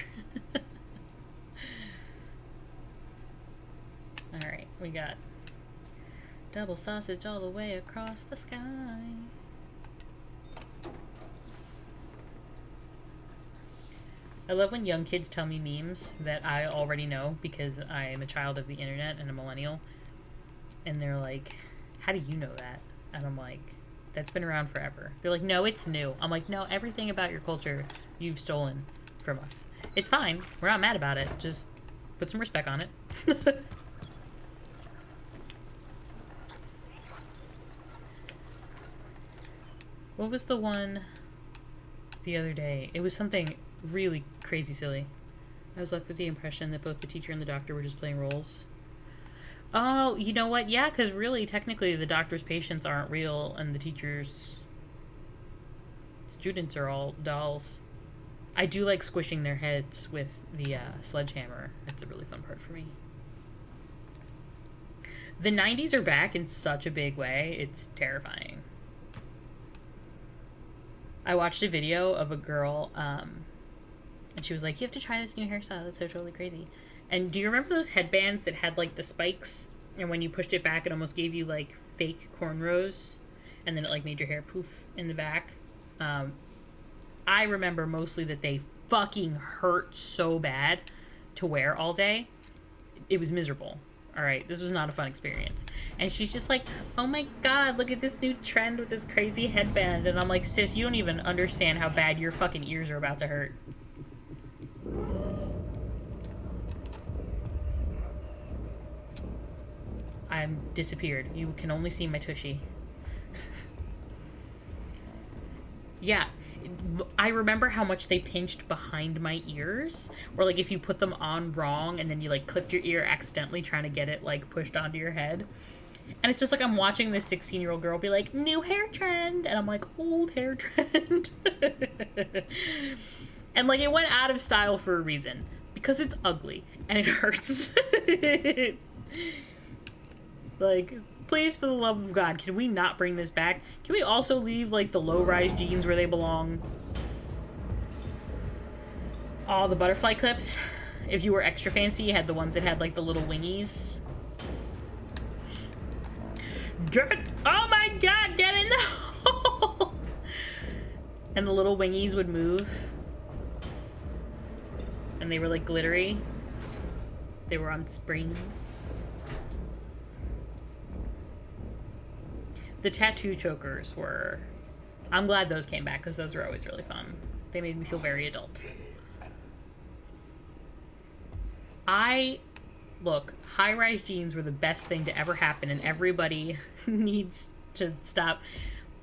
Alright, we got double sausage all the way across the sky. I love when young kids tell me memes that I already know because I am a child of the internet and a millennial. And they're like, how do you know that? And I'm like, that's been around forever. They're like, no, it's new. I'm like, no, everything about your culture you've stolen from us. It's fine. We're not mad about it. Just put some respect on it. What was the one the other day? It was something really crazy silly. I was left with the impression that both the teacher and the doctor were just playing roles. Oh, you know what? Yeah, because really, technically, the doctor's patients aren't real, and the teacher's students are all dolls. I do like squishing their heads with the sledgehammer. That's a really fun part for me. The 90s are back in such a big way. It's terrifying. I watched a video of a girl, and she was like, you have to try this new hairstyle. That's so totally crazy. And do you remember those headbands that had, like, the spikes? And when you pushed it back, it almost gave you, like, fake cornrows. And then it, like, made your hair poof in the back. I remember mostly that they fucking hurt so bad to wear all day. It was miserable. All right, this was not a fun experience. And she's just like, oh my god, look at this new trend with this crazy headband. And I'm like, sis, you don't even understand how bad your fucking ears are about to hurt. I'm disappeared. You can only see my tushy. Yeah, I remember how much they pinched behind my ears, or like if you put them on wrong and then you like clipped your ear accidentally trying to get it like pushed onto your head. And it's just like I'm watching this 16-year-old girl be like, new hair trend, and I'm like, old hair trend. And like it went out of style for a reason, because it's ugly and it hurts. Like, please, for the love of God, can we not bring this back? Can we also leave, like, the low-rise jeans where they belong? All the butterfly clips. If you were extra fancy, you had the ones that had, like, the little wingies. Oh my god, get in the hole! And the little wingies would move. And they were, like, glittery. They were on springs. The tattoo chokers were... I'm glad those came back, because those were always really fun. They made me feel very adult. Look, high-rise jeans were the best thing to ever happen, and everybody needs to stop.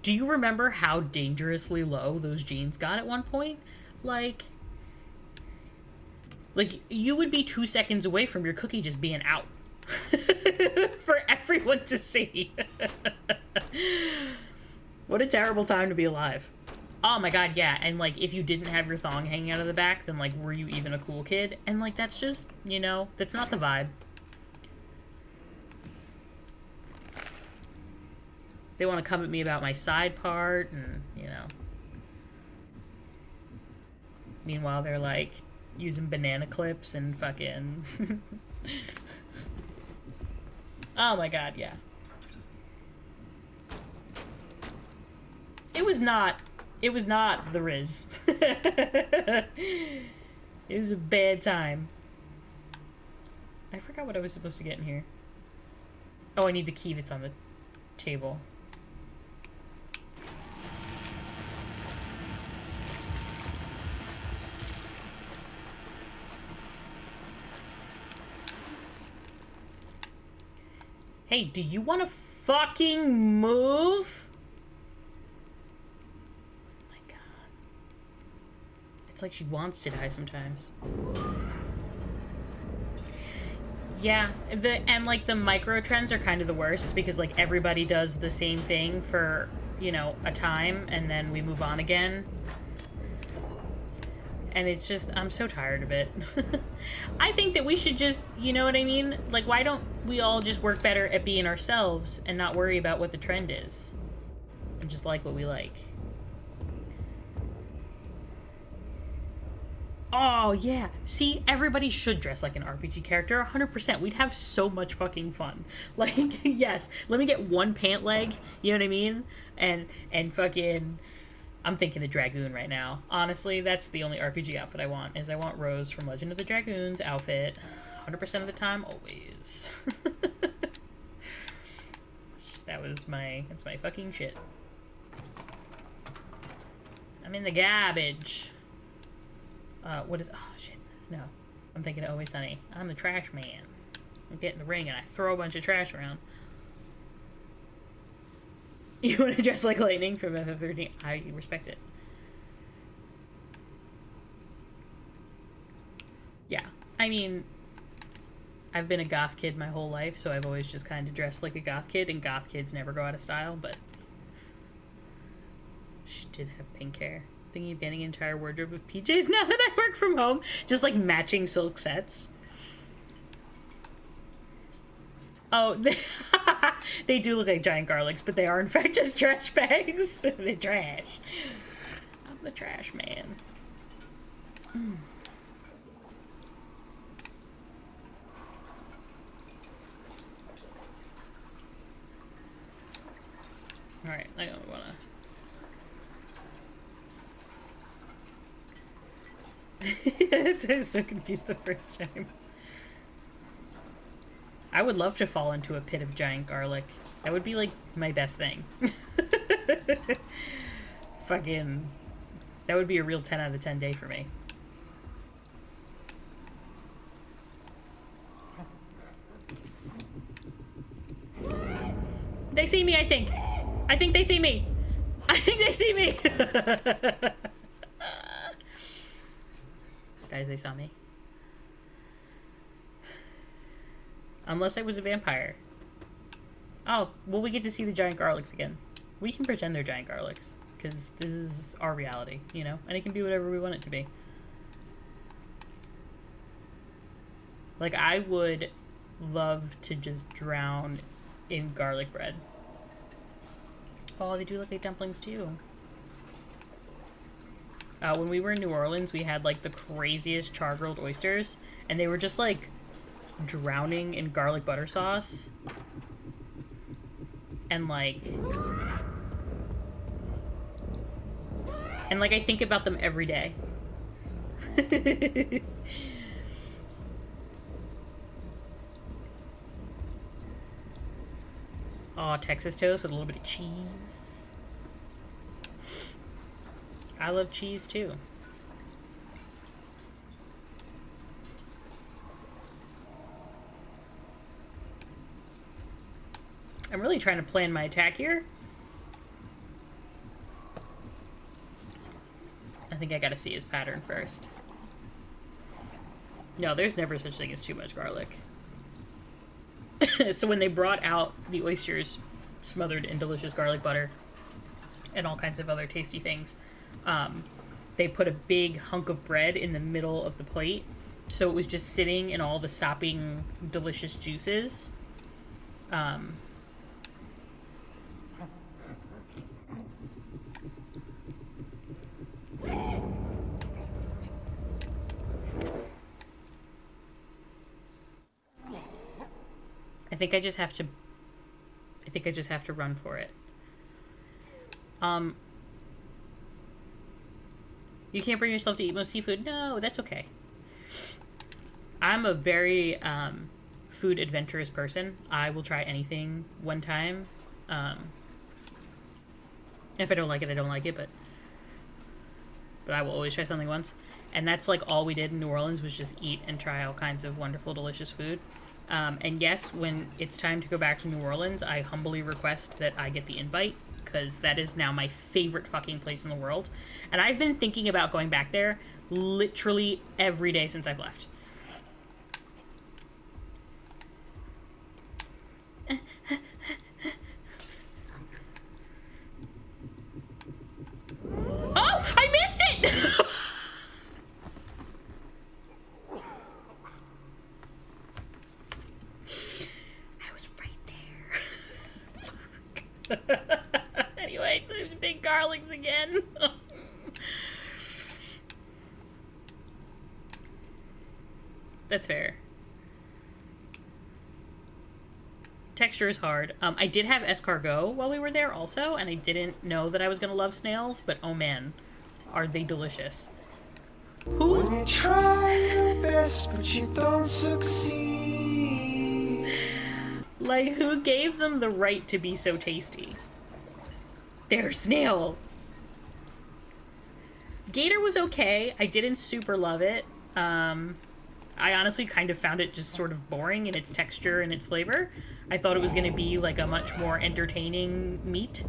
Do you remember how dangerously low those jeans got at one point? Like, you would be 2 seconds away from your cookie just being out. For everyone to see. What a terrible time to be alive. Oh my god, yeah. And like, if you didn't have your thong hanging out of the back, then like, were you even a cool kid? And like, that's just, you know, that's not the vibe. They want to come at me about my side part, and you know. Meanwhile, they're like using banana clips and fucking oh my god, yeah. It was not the Riz. It was a bad time. I forgot what I was supposed to get in here. Oh, I need the key that's on the table. Hey, do you want to fucking move? Oh my god. It's like she wants to die sometimes. Yeah, and like the micro trends are kind of the worst, because like everybody does the same thing for, you know, a time, and then we move on again. And it's just, I'm so tired of it. I think that we should just, you know what I mean? Like, why don't we all just work better at being ourselves and not worry about what the trend is? And just like what we like. Oh, yeah. See, everybody should dress like an RPG character, 100%. We'd have so much fucking fun. Like, yes, let me get one pant leg, you know what I mean? And fucking... I'm thinking of Dragoon right now. Honestly, that's the only RPG outfit I want, is I want Rose from Legend of the Dragoon's outfit. 100% of the time, always. That's my fucking shit. I'm in the garbage. What is... Oh, shit. No. I'm thinking of Always Sunny. I'm the trash man. I get in the ring and I throw a bunch of trash around. You want to dress like Lightning from FF13? I respect it. Yeah. I mean, I've been a goth kid my whole life, so I've always just kind of dressed like a goth kid, and goth kids never go out of style, but she did have pink hair. Thinking of getting an entire wardrobe of PJs now that I work from home. Just like matching silk sets. Oh, they do look like giant garlics, but they are in fact just trash bags. They're trash. I'm the trash man. Alright, I don't wanna... I was so confused the first time. I would love to fall into a pit of giant garlic. That would be like my best thing. Fucking... That would be a real 10 out of 10 day for me. They see me, I think. I think they see me. I think they see me. Guys, they saw me. Unless I was a vampire. Oh, well, we get to see the giant garlics again. We can pretend they're giant garlics. Because this is our reality, you know? And it can be whatever we want it to be. Like, I would love to just drown in garlic bread. Oh, they do look like dumplings, too. When we were in New Orleans, we had, like, the craziest char-grilled oysters. And they were just, like, drowning in garlic butter sauce. And, like... And, like, I think about them every day. Aw, Texas toast with a little bit of cheese. I love cheese, too. I'm really trying to plan my attack here. I think I gotta see his pattern first. No, there's never such thing as too much garlic. So when they brought out the oysters smothered in delicious garlic butter and all kinds of other tasty things, they put a big hunk of bread in the middle of the plate. So it was just sitting in all the sopping, delicious juices. I think I just have to run for it. You can't bring yourself to eat most seafood? No, that's okay. I'm a very food adventurous person. I will try anything one time. If I don't like it, I don't like it, but I will always try something once. And that's like all we did in New Orleans was just eat and try all kinds of wonderful, delicious food. And yes, when it's time to go back to New Orleans, I humbly request that I get the invite, because that is now my favorite fucking place in the world. And I've been thinking about going back there literally every day since I've left. Oh, I missed it! Anyway, the big garlics again. That's fair. Texture is hard. I did have escargot while we were there also, and I didn't know that I was going to love snails, but oh man, are they delicious. Who? When you try your best, but you don't succeed. Like, who gave them the right to be so tasty? They're snails. Gator was okay. I didn't super love it. I honestly kind of found it just sort of boring in its texture and its flavor. I thought it was going to be like a much more entertaining meat.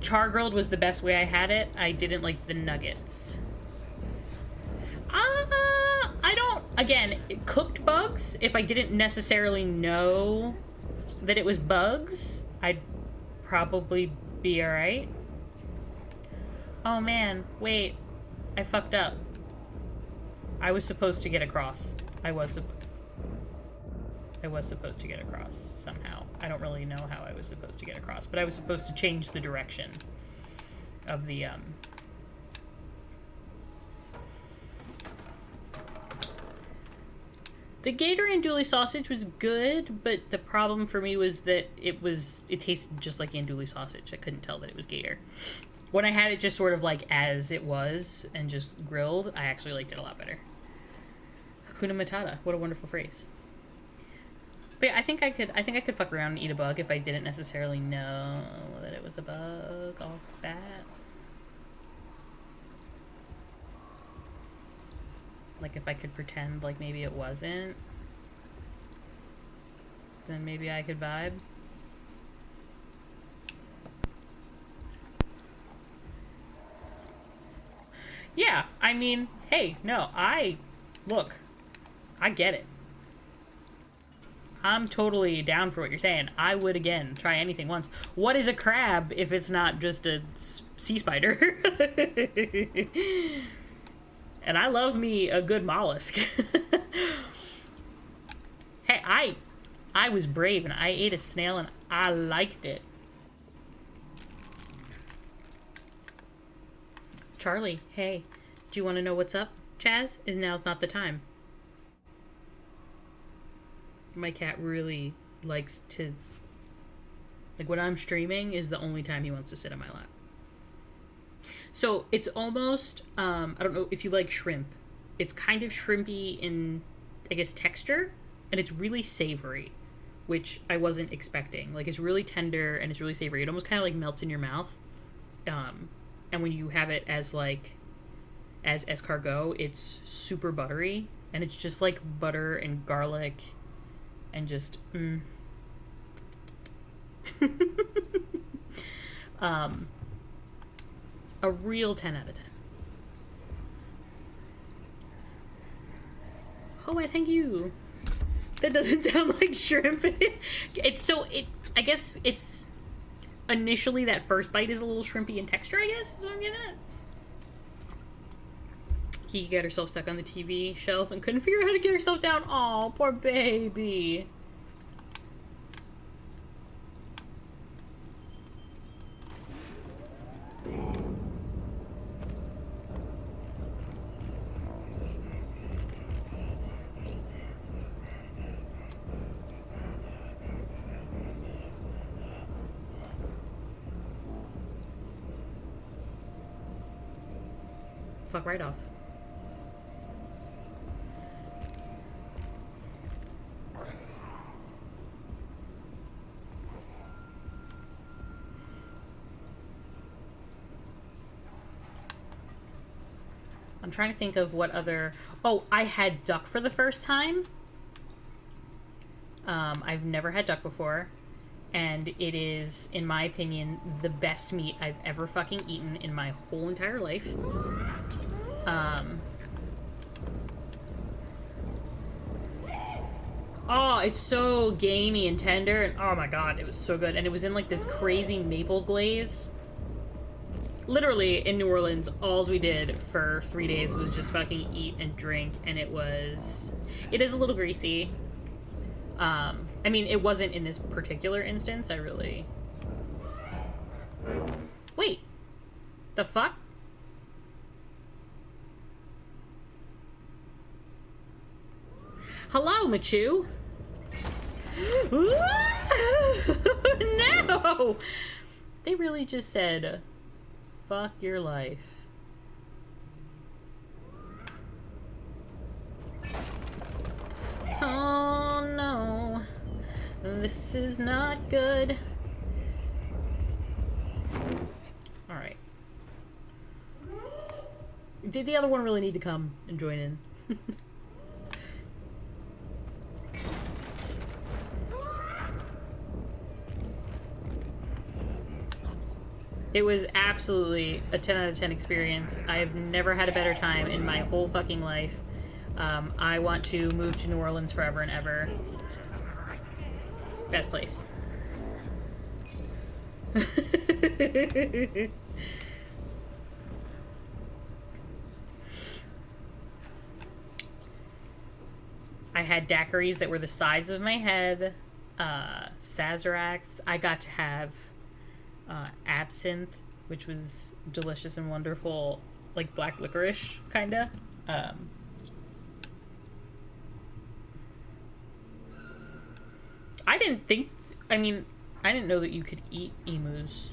Char-grilled was the best way I had it. I didn't like the nuggets. I don't... Again, cooked bugs, if I didn't necessarily know that it was bugs, I'd probably be alright. Oh man, wait. I fucked up. I was supposed to get across. I was supposed to get across somehow. I don't really know how I was supposed to get across, but I was supposed to change the direction of the, The gator andouille sausage was good, but the problem for me was that it tasted just like andouille sausage. I couldn't tell that it was gator. When I had it just sort of like as it was and just grilled, I actually liked it a lot better. Hakuna Matata. What a wonderful phrase. But yeah, I think I could fuck around and eat a bug if I didn't necessarily know that it was a bug off bat. Like if I could pretend like maybe it wasn't, then maybe I could vibe. Yeah, I mean, hey, no, look, I get it. I'm totally down for what you're saying. I would, again, try anything once. What is a crab if it's not just a sea spider? And I love me a good mollusk. Hey, I was brave and I ate a snail and I liked it. Charlie, hey, do you want to know what's up? Chaz, now's not the time. My cat really likes to... Like, when I'm streaming is the only time he wants to sit on my lap. So, it's almost... I don't know if you like shrimp. It's kind of shrimpy in, I guess, texture. And it's really savory, which I wasn't expecting. Like, it's really tender and it's really savory. It almost kind of, like, melts in your mouth. And when you have it as, like... As escargot, it's super buttery. And it's just, like, butter and garlic... And just, a real 10 out of 10. Oh, I thank you. That doesn't sound like shrimp. I guess it's initially that first bite is a little shrimpy in texture, I guess, is what I'm getting at. Kiki got herself stuck on the TV shelf and couldn't figure out how to get herself down. Aw, poor baby. Fuck right off. I'm trying to think of what other... Oh, I had duck for the first time. I've never had duck before. And it is, in my opinion, the best meat I've ever fucking eaten in my whole entire life. Oh, it's so gamey and tender. And oh my god, it was so good. And it was in like this crazy maple glaze. Literally, in New Orleans, all we did for 3 days was just fucking eat and drink, and it is a little greasy. I mean, it wasn't in this particular instance, Wait. The fuck? Hello, Machu. No! They really just said... Fuck your life. Oh no. This is not good. Alright. Did the other one really need to come and join in? It was absolutely a 10 out of 10 experience. I've never had a better time in my whole fucking life. I want to move to New Orleans forever and ever. Best place. I had daiquiris that were the size of my head. Sazeracs. I got to have absinthe, which was delicious and wonderful, like black licorice, kinda. I didn't think. I mean, I didn't know that you could eat emus.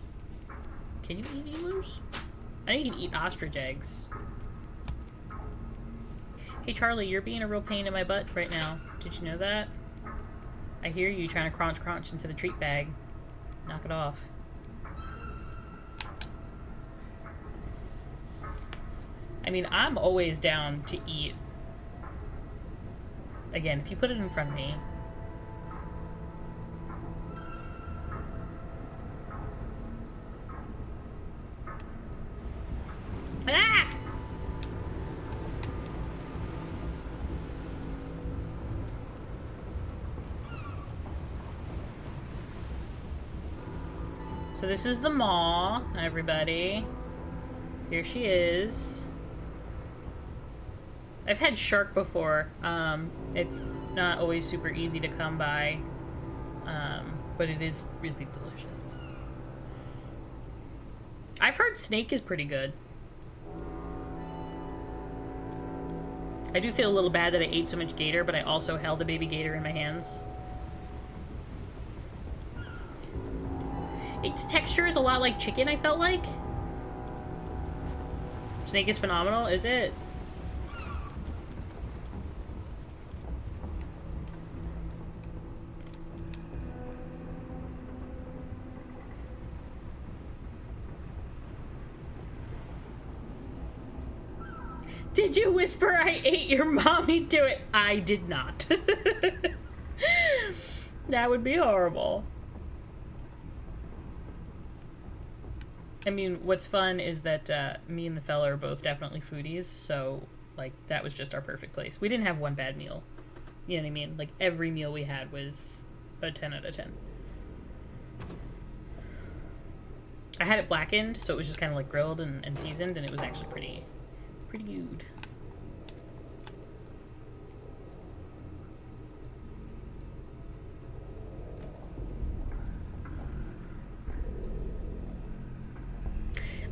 Can you eat emus? I know you can eat ostrich eggs. Hey Charlie, you're being a real pain in my butt right now. Did you know that? I hear you trying to crunch into the treat bag. Knock it off. I mean, I'm always down to eat. Again, if you put it in front of me. Ah! So this is the mall, everybody. Here she is. I've had shark before. It's not always super easy to come by, but it is really delicious. I've heard snake is pretty good. I do feel a little bad that I ate so much gator, but I also held a baby gator in my hands. Its texture is a lot like chicken, I felt like. Snake is phenomenal, is it? Did you whisper I ate your mommy to it? I did not. That would be horrible. I mean, what's fun is that me and the fella are both definitely foodies, so, like, that was just our perfect place. We didn't have one bad meal. You know what I mean? Like, every meal we had was a 10 out of 10. I had it blackened, so it was just kind of, like, grilled and seasoned, and it was actually pretty good.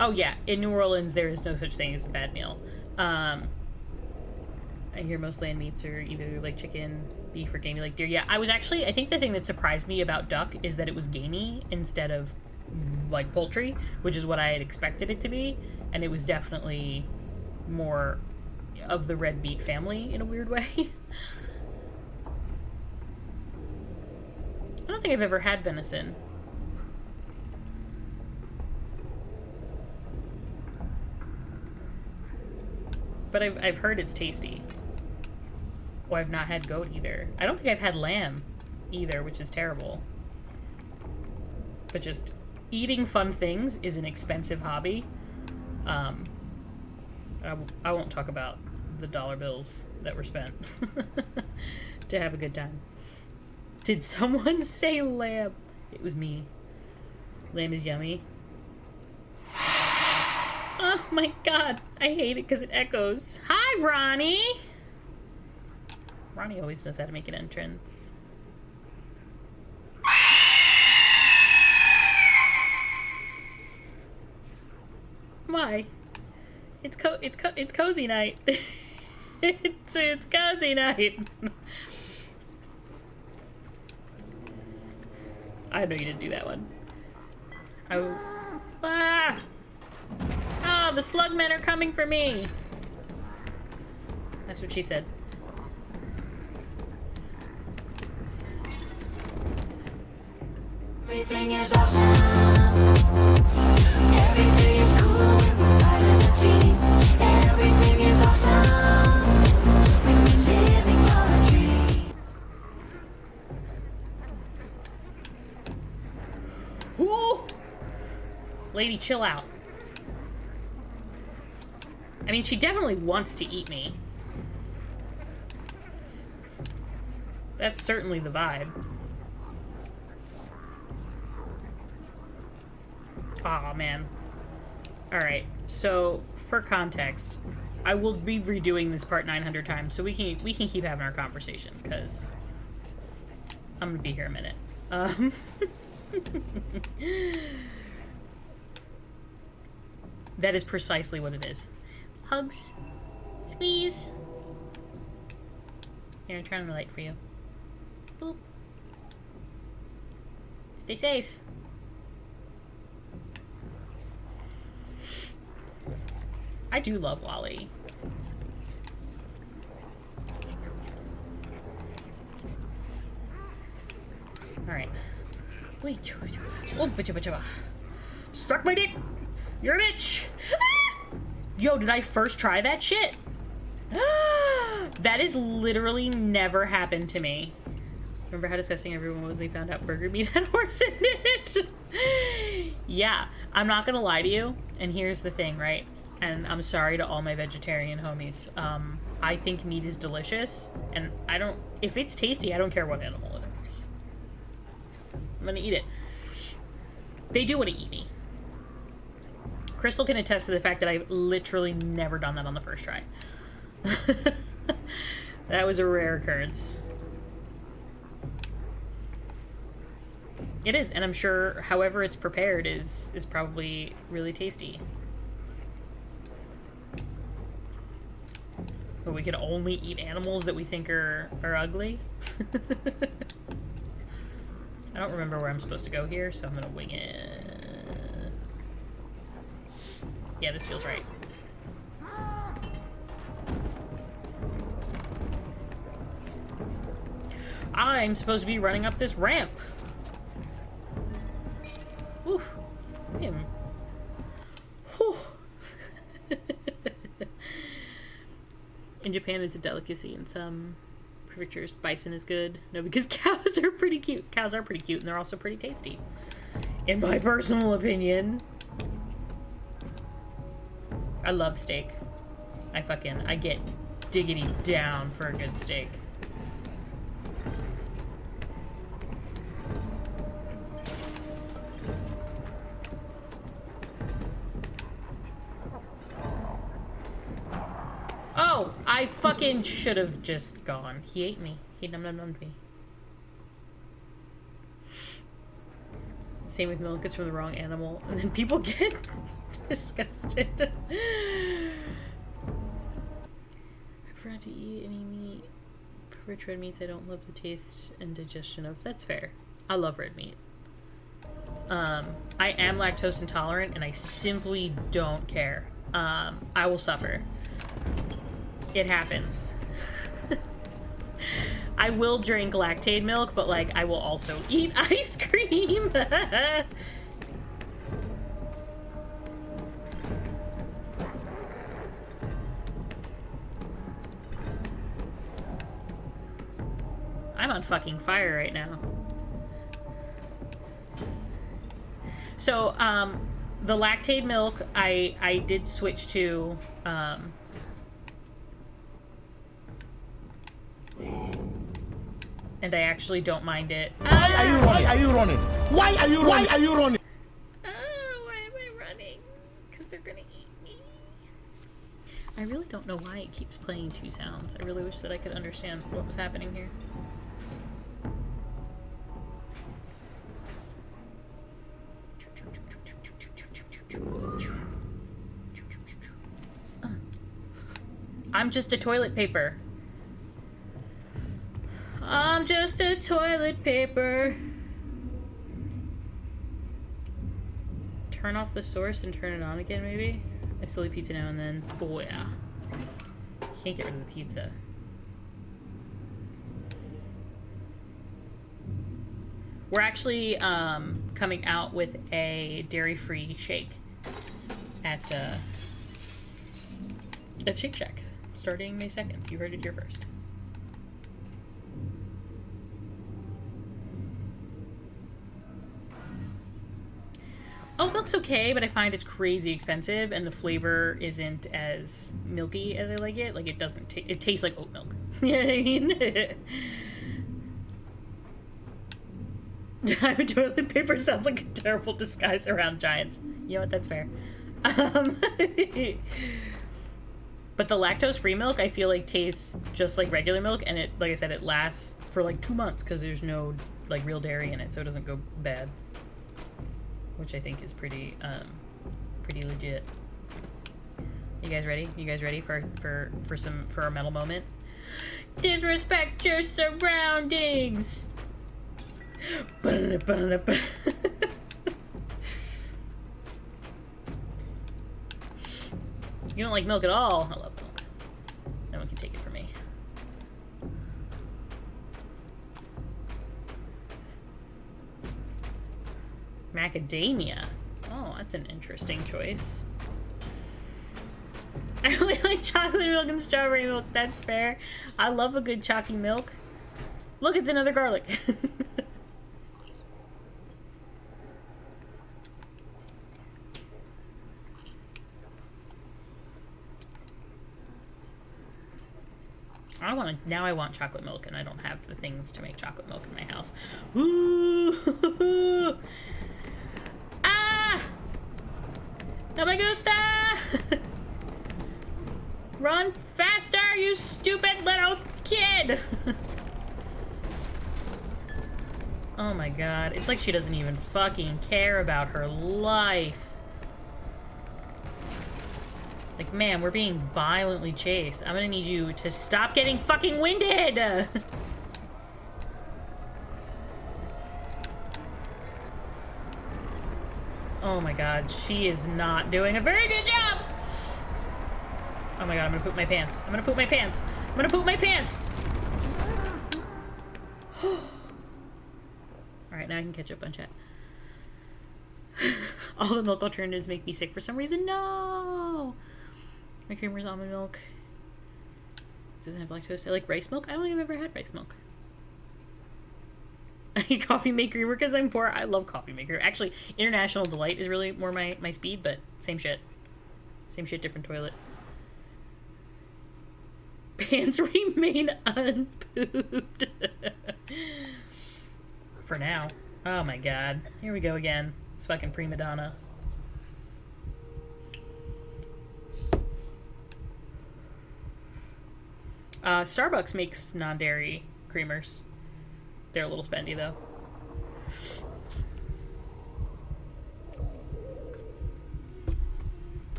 Oh yeah, in New Orleans there is no such thing as a bad meal. I hear most land meats are either like chicken, beef, or gamey like deer. Yeah, I think the thing that surprised me about duck is that it was gamey instead of like poultry, which is what I had expected it to be, and it was definitely more of the red meat family in a weird way. I don't think I've ever had venison. But I've heard it's tasty. Oh, I've not had goat either. I don't think I've had lamb either, which is terrible. But just eating fun things is an expensive hobby. I won't talk about the dollar bills that were spent to have a good time. Did someone say lamb? It was me. Lamb is yummy. Oh my god, I hate it because it echoes. Hi, Ronnie! Ronnie always knows how to make an entrance. Why? It's cozy night. it's cozy night. I know you didn't do that one. Ah! Oh, the slug men are coming for me. That's what she said. Everything is awesome. Everything is cool when we're part of the team. Everything is awesome when we're living our dream. Ooh! Lady, chill out. I mean, she definitely wants to eat me. That's certainly the vibe. Aw, man. Alright, so, for context, I will be redoing this part 900 times, so we can keep having our conversation, because I'm gonna be here a minute. That is precisely what it is. Hugs. Squeeze. Here, I'm turning the light for you. Boop. Stay safe. I do love Wally. Alright. Wait. Oh, bitcha. Suck my dick! You're a bitch! Ah! Yo, did I first try that shit? That has literally never happened to me. Remember how disgusting everyone was when they found out burger meat had horse in it? Yeah, I'm not gonna lie to you, and here's the thing, right? And I'm sorry to all my vegetarian homies. I think meat is delicious, and if it's tasty, I don't care what animal it is. I'm gonna eat it. They do want to eat me. Crystal can attest to the fact that I've literally never done that on the first try. That was a rare occurrence. It is, and I'm sure however it's prepared is probably really tasty. But we can only eat animals that we think are ugly. I don't remember where I'm supposed to go here, so I'm gonna wing it. Yeah, this feels right. I'm supposed to be running up this ramp. Oof. Damn. Whew. In Japan, it's a delicacy in some prefectures. Bison is good. No, because cows are pretty cute. Cows are pretty cute, and they're also pretty tasty. In my personal opinion. I love steak. I get diggity down for a good steak. Oh, I fucking should have just gone. He ate me. He num-num-nummed me. Same with milk, it's from the wrong animal. And then people get disgusted. I prefer not to eat any meat. Rich red meats I don't love the taste and digestion of. That's fair. I love red meat. I am lactose intolerant and I simply don't care. I will suffer. It happens. I will drink lactate milk, but like I will also eat ice cream. I'm on fucking fire right now. So, the lactate milk, I did switch to, and I actually don't mind it. Why are you running? Why are you running? Why are you running? Why are you running? Why am I running? Because they're gonna eat me. I really don't know why it keeps playing two sounds. I really wish that I could understand what was happening here. I'm just a toilet paper. I'm just a toilet paper. Turn off the source and turn it on again, maybe? I still eat pizza now and then. Oh, yeah. Can't get rid of the pizza. We're actually coming out with a dairy-free shake at Shake Shack starting May 2nd. You heard it here first. Oat milk's okay, but I find it's crazy expensive, and the flavor isn't as milky as I like it. Like, it doesn't it tastes like oat milk. You know what I mean? Diamond toilet paper sounds like a terrible disguise around giants. You know what? That's fair. But the lactose-free milk, I feel like tastes just like regular milk, and it, like I said, it lasts for like 2 months because there's no like real dairy in it, so it doesn't go bad. Which I think is pretty legit. You guys ready? You guys ready for a metal moment? Disrespect your surroundings. You don't like milk at all. I love milk. No one can take it from me. Macadamia. Oh, that's an interesting choice. I only like chocolate milk and strawberry milk. That's fair. I love a good chalky milk. Look, it's another garlic. Now I want chocolate milk, and I don't have the things to make chocolate milk in my house. Ooh! Ah! No me gusta! Run faster, you stupid little kid! Oh my god. It's like she doesn't even fucking care about her life. Like, man, we're being violently chased. I'm gonna need you to stop getting fucking winded! Oh my god, she is not doing a very good job! Oh my god, I'm gonna poop my pants. I'm gonna poop my pants. I'm gonna poop my pants! Alright, now I can catch up on chat. All the milk alternatives make me sick for some reason. No! My creamer's almond milk. Doesn't have lactose. I like rice milk. I don't think I've ever had rice milk. I eat coffee make creamer because I'm poor. I love coffee maker. Actually, International Delight is really more my speed, but same shit. Same shit, different toilet. Pants remain unpooped. For now. Oh my god. Here we go again. It's fucking prima donna. Starbucks makes non-dairy creamers. They're a little spendy, though.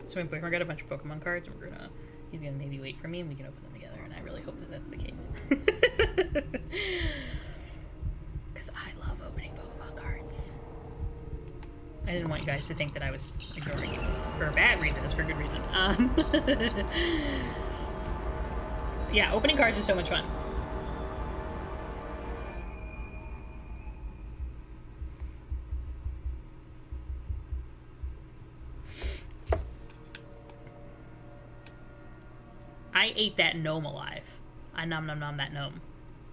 So my boyfriend got a bunch of Pokemon cards, and he's gonna maybe wait for me, and we can open them together, and I really hope that that's the case. Because I love opening Pokemon cards. I didn't want you guys to think that I was ignoring you for a bad reason. It's for a good reason. Yeah, opening cards is so much fun. I ate that gnome alive. I nom nom nom that gnome.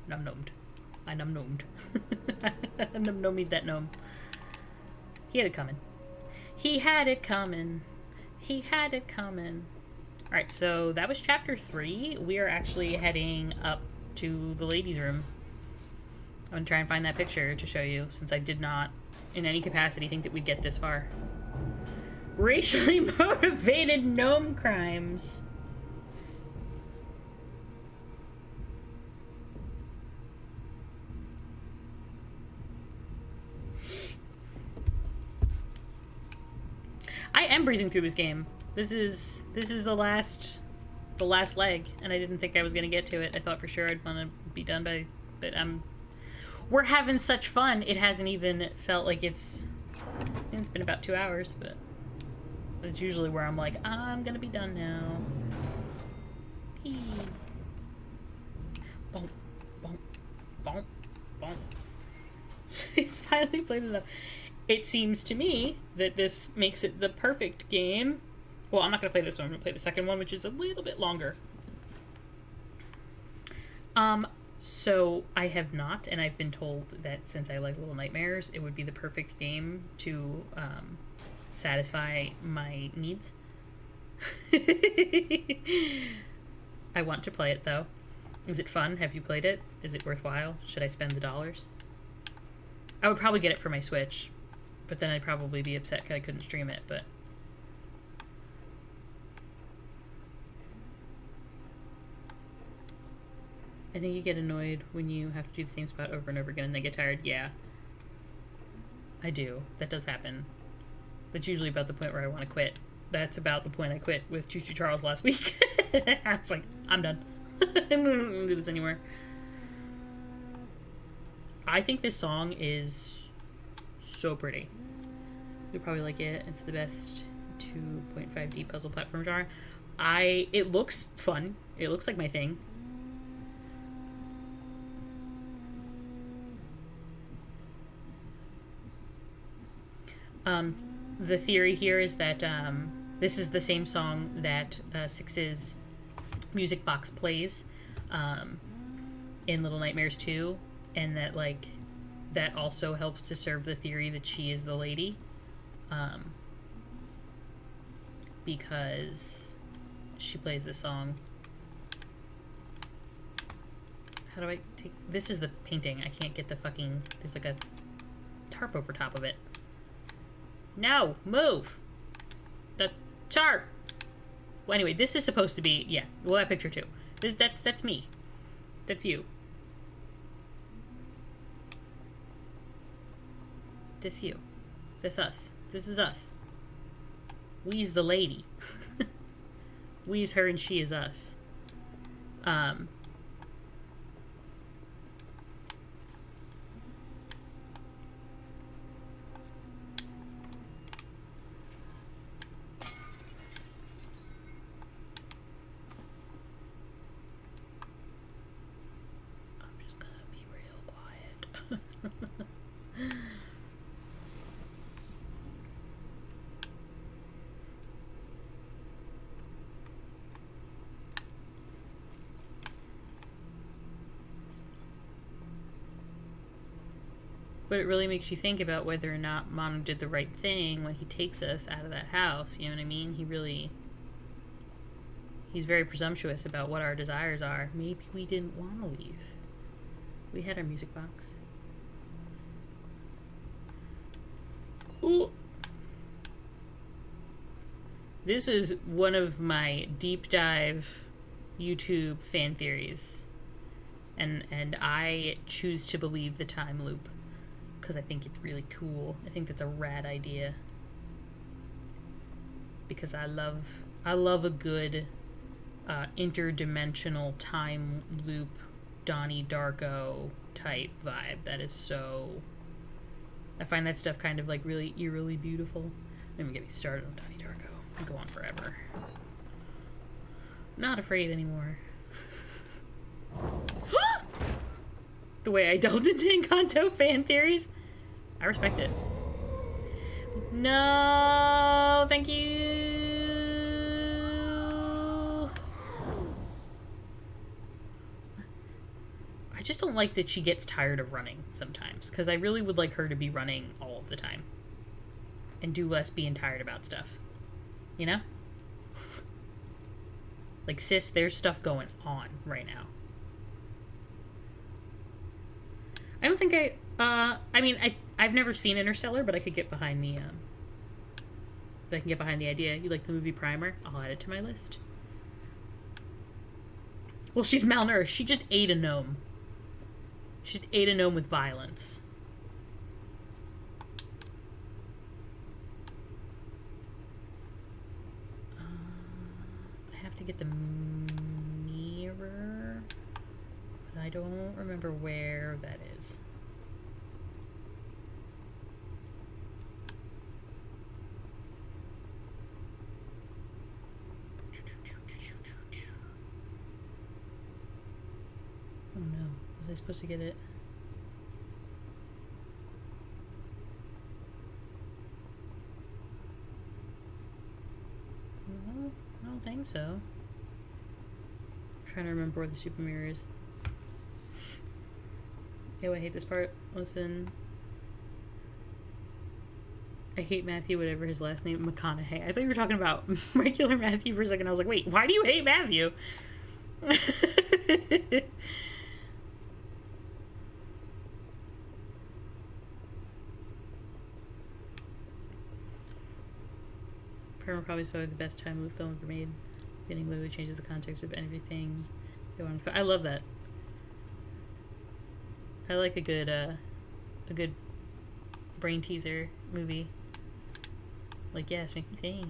Num nomed. I num nomed. I num nomied that gnome. He had it coming. He had it coming. He had it coming. Alright, so that was chapter 3. We are actually heading up to the ladies' room. I'm gonna try and find that picture to show you, since I did not, in any capacity, think that we'd get this far. Racially motivated gnome crimes. I am breezing through this game. This is the last leg, and I didn't think I was gonna get to it. I thought for sure I'd want to be done by, but we're having such fun. It hasn't even felt like it's been about 2 hours, but it's usually where I'm like, I'm gonna be done now. Eee. Bonk, bonk, bonk, bonk. It's finally played enough. it seems to me that this makes it the perfect game. Well, I'm not going to play this one. I'm going to play the second one, which is a little bit longer. So I have not, and I've been told that since I like Little Nightmares, it would be the perfect game to satisfy my needs. I want to play it, though. Is it fun? Have you played it? Is it worthwhile? Should I spend the dollars? I would probably get it for my Switch, but then I'd probably be upset because I couldn't stream it, but... I think you get annoyed when you have to do the same spot over and over again and then get tired. Yeah. I do. That does happen. That's usually about the point where I want to quit. That's about the point I quit with Choo Choo Charles last week. I was like, I'm done. I don't want to do this anymore. I think this song is so pretty. You'll probably like it. It's the best 2.5D puzzle platform genre. It looks fun. It looks like my thing. The theory here is that this is the same song that Six's music box plays in Little Nightmares 2, and that like that also helps to serve the theory that she is the lady, because she plays the song. How do I take this? Is the painting? I can't get the fucking. There's like a tarp over top of it. No, move. The tarp. Well, anyway, this is supposed to be, yeah, well, that picture too. That's me. That's you. This you. This us. This is us. We's the lady. We's her and she is us. But it really makes you think about whether or not Mono did the right thing when he takes us out of that house. You know what I mean? He's very presumptuous about what our desires are. Maybe we didn't want to leave. We had our music box. Ooh. This is one of my deep dive YouTube fan theories. And I choose to believe the time loop. Because I think it's really cool. I think that's a rad idea. Because I love a good interdimensional time loop Donnie Darko type vibe. That is so... I find that stuff kind of like really eerily beautiful. Let me get me started on Donnie Darko. I'll go on forever. Not afraid anymore. The way I delved into Encanto fan theories. I respect it. No, thank you. I just don't like that she gets tired of running sometimes, because I really would like her to be running all of the time. And do less being tired about stuff. You know? Like, sis, there's stuff going on right now. I don't think I've never seen Interstellar, but I could get behind the, but I can get behind the idea. You like the movie Primer? I'll add it to my list. Well, she's malnourished. She just ate a gnome. She just ate a gnome with violence. I have to get the mirror, but I don't remember where that is. Oh no, was I supposed to get it? don't think so. I'm trying to remember where the super mirror is. Oh, I hate this part. Listen. I hate Matthew, whatever his last name, McConaughey. I thought you were talking about regular Matthew for a second. I was like, wait, why do you hate Matthew? Paramount probably is probably the best time loop film ever made. Beginning literally changes the context of everything. I love that. I like a good brain teaser movie. Like, yes, make me think.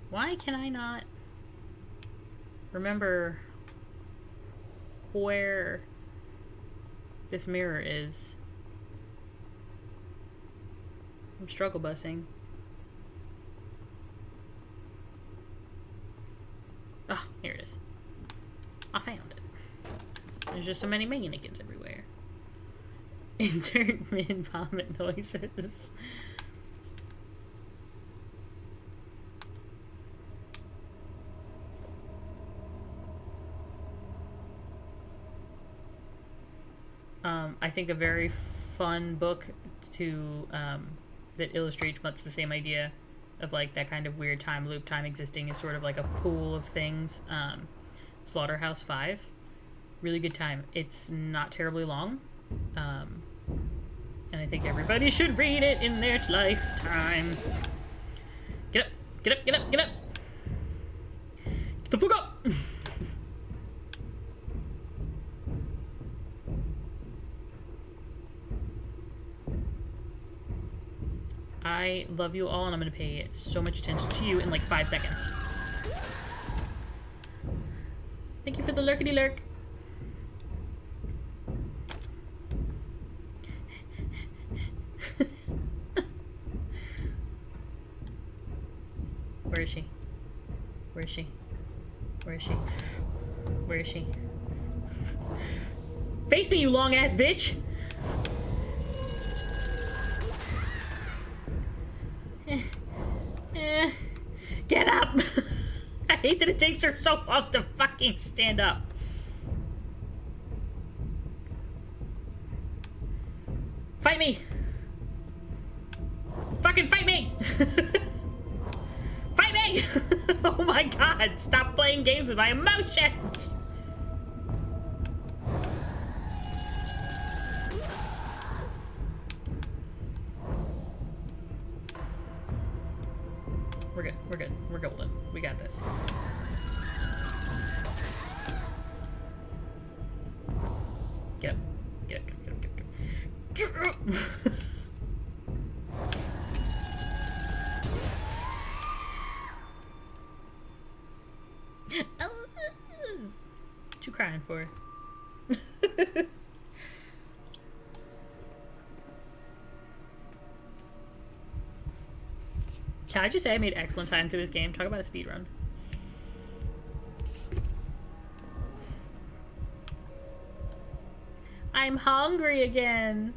Why can I not remember where this mirror is? I'm struggle busing. Oh, here it is. I found it. There's just so many mannequins everywhere. Insert mid-vomit noises. I think a very fun book to that illustrates much the same idea of like that kind of weird time loop, time existing is sort of like a pool of things. Slaughterhouse-Five, really good time. It's not terribly long, and I think everybody should read it in their lifetime. Get up, get up, get up, get up! Get the fuck up! I love you all, and I'm going to pay so much attention to you in like 5 seconds. Thank you for the lurkity lurk. Where is she? Where is she? Where is she? Where is she? Face me, you long ass bitch! Get up! I hate that it takes her so long to fucking stand up. Fight me! Fucking fight me! Fight me! Oh my god, stop playing games with my emotions! We're good. We're good. We're golden. We got this. Get up. Get up. Get up. Get up. Get up. Get up. What you crying for? Can I just say I made excellent time through this game? Talk about a speed run. I'm hungry again.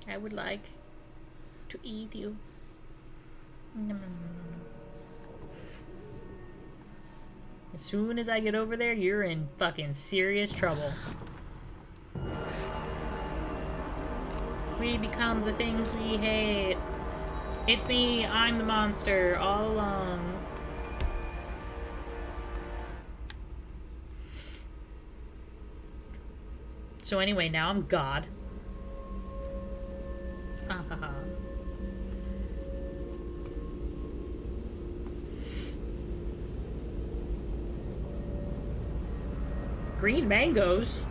I would like to eat you. As soon as I get over there, you're in fucking serious trouble. We become the things we hate. It's me, I'm the monster, all along. So anyway, now I'm God. Green mangoes?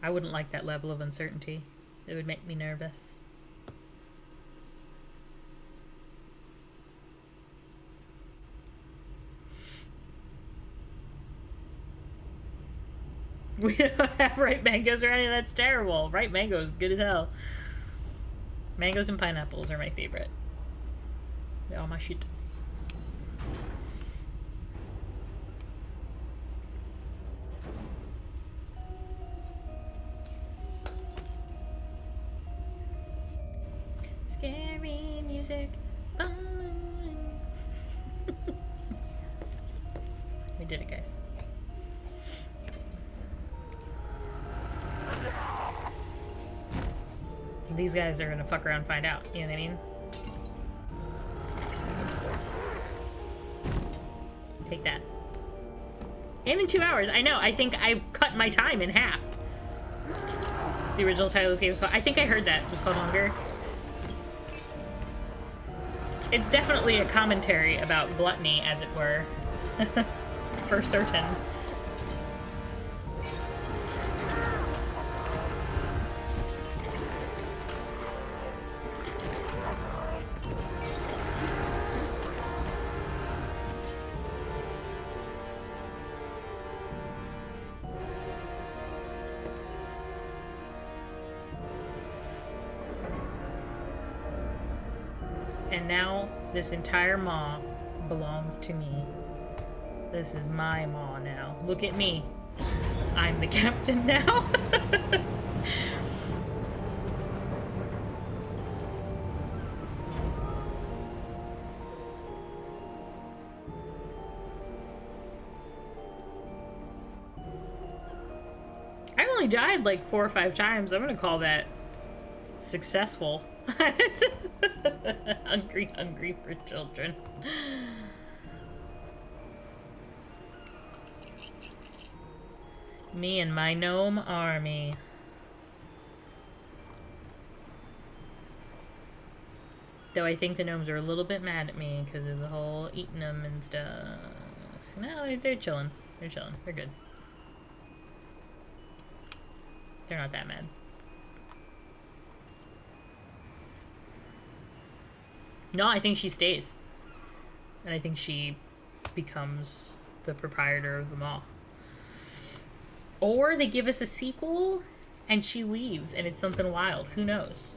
I wouldn't like that level of uncertainty. It would make me nervous. We don't have ripe mangoes or any of that's terrible. Ripe mango is good as hell. Mangoes and pineapples are my favorite. They're all my shit. Scary music. We did it, guys. These guys are gonna fuck around and find out, you know what I mean? Take that. And in 2 hours, I know, I think I've cut my time in half. The original title of this game was called, I think I heard that, it was called Hunger. It's definitely a commentary about gluttony, as it were. For certain. And now this entire maw belongs to me. This is my maw now. Look at me. I'm the captain now. I only died like 4 or 5 times. I'm gonna call that successful. Hungry for children. Me and my gnome army. Though I think the gnomes are a little bit mad at me because of the whole eating them and stuff. No, they're chilling. They're chilling. They're good. They're not that mad. No, I think she stays. And I think she becomes the proprietor of them all. Or they give us a sequel and she leaves and it's something wild. Who knows?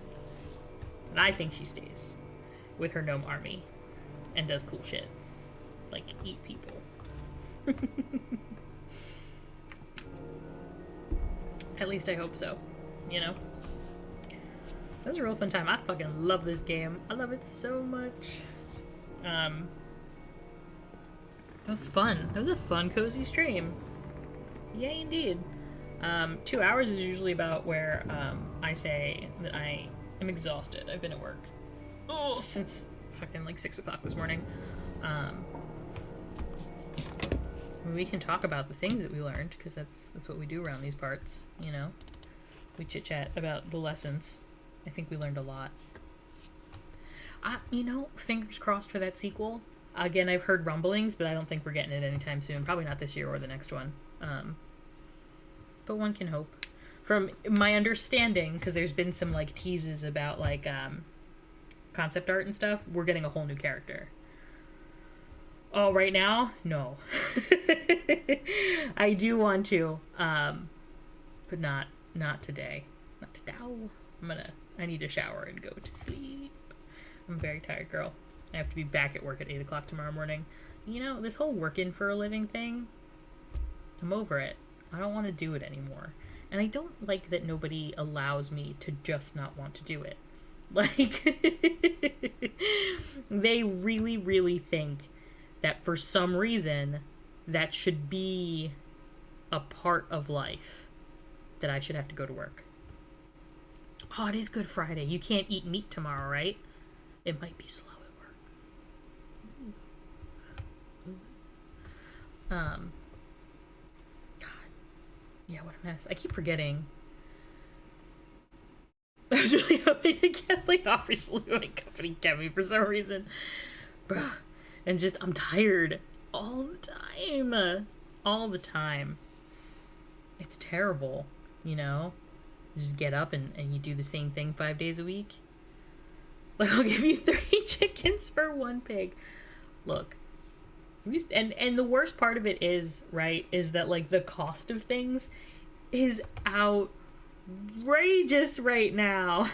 But I think she stays with her gnome army and does cool shit. Like eat people. At least I hope so. You know? That was a real fun time. I fucking love this game. I love it so much. That was fun. That was a fun, cozy stream. Yay, indeed. 2 hours is usually about where I say that I am exhausted. I've been at work since fucking like 6 o'clock this morning. We can talk about the things that we learned because that's what we do around these parts. You know, we chit chat about the lessons. I think we learned a lot. You know, fingers crossed for that sequel. Again, I've heard rumblings, but I don't think we're getting it anytime soon. Probably not this year or the next one. But one can hope. From my understanding, because there's been some like teases about like concept art and stuff, we're getting a whole new character. Oh, right now? No. I do want to, but not today. Not today. I need a shower and go to sleep. I'm a very tired girl. I have to be back at work at 8 o'clock tomorrow morning. You know, this whole working for a living thing, I'm over it. I don't want to do it anymore. And I don't like that nobody allows me to just not want to do it. Like, they really, really think that for some reason that should be a part of life, that I should have to go to work. Oh, it is Good Friday. You can't eat meat tomorrow, right? It might be slow at work. God. Yeah, what a mess. I keep forgetting. I was really hoping to get, like, obviously my company kept me for some reason. Bruh. And just, I'm tired. All the time. All the time. It's terrible, you know? You just get up and you do the same thing 5 days a week. Like, I'll give you 3 chickens for 1 pig. Look. And the worst part of it is, right, is that, like, the cost of things is outrageous right now.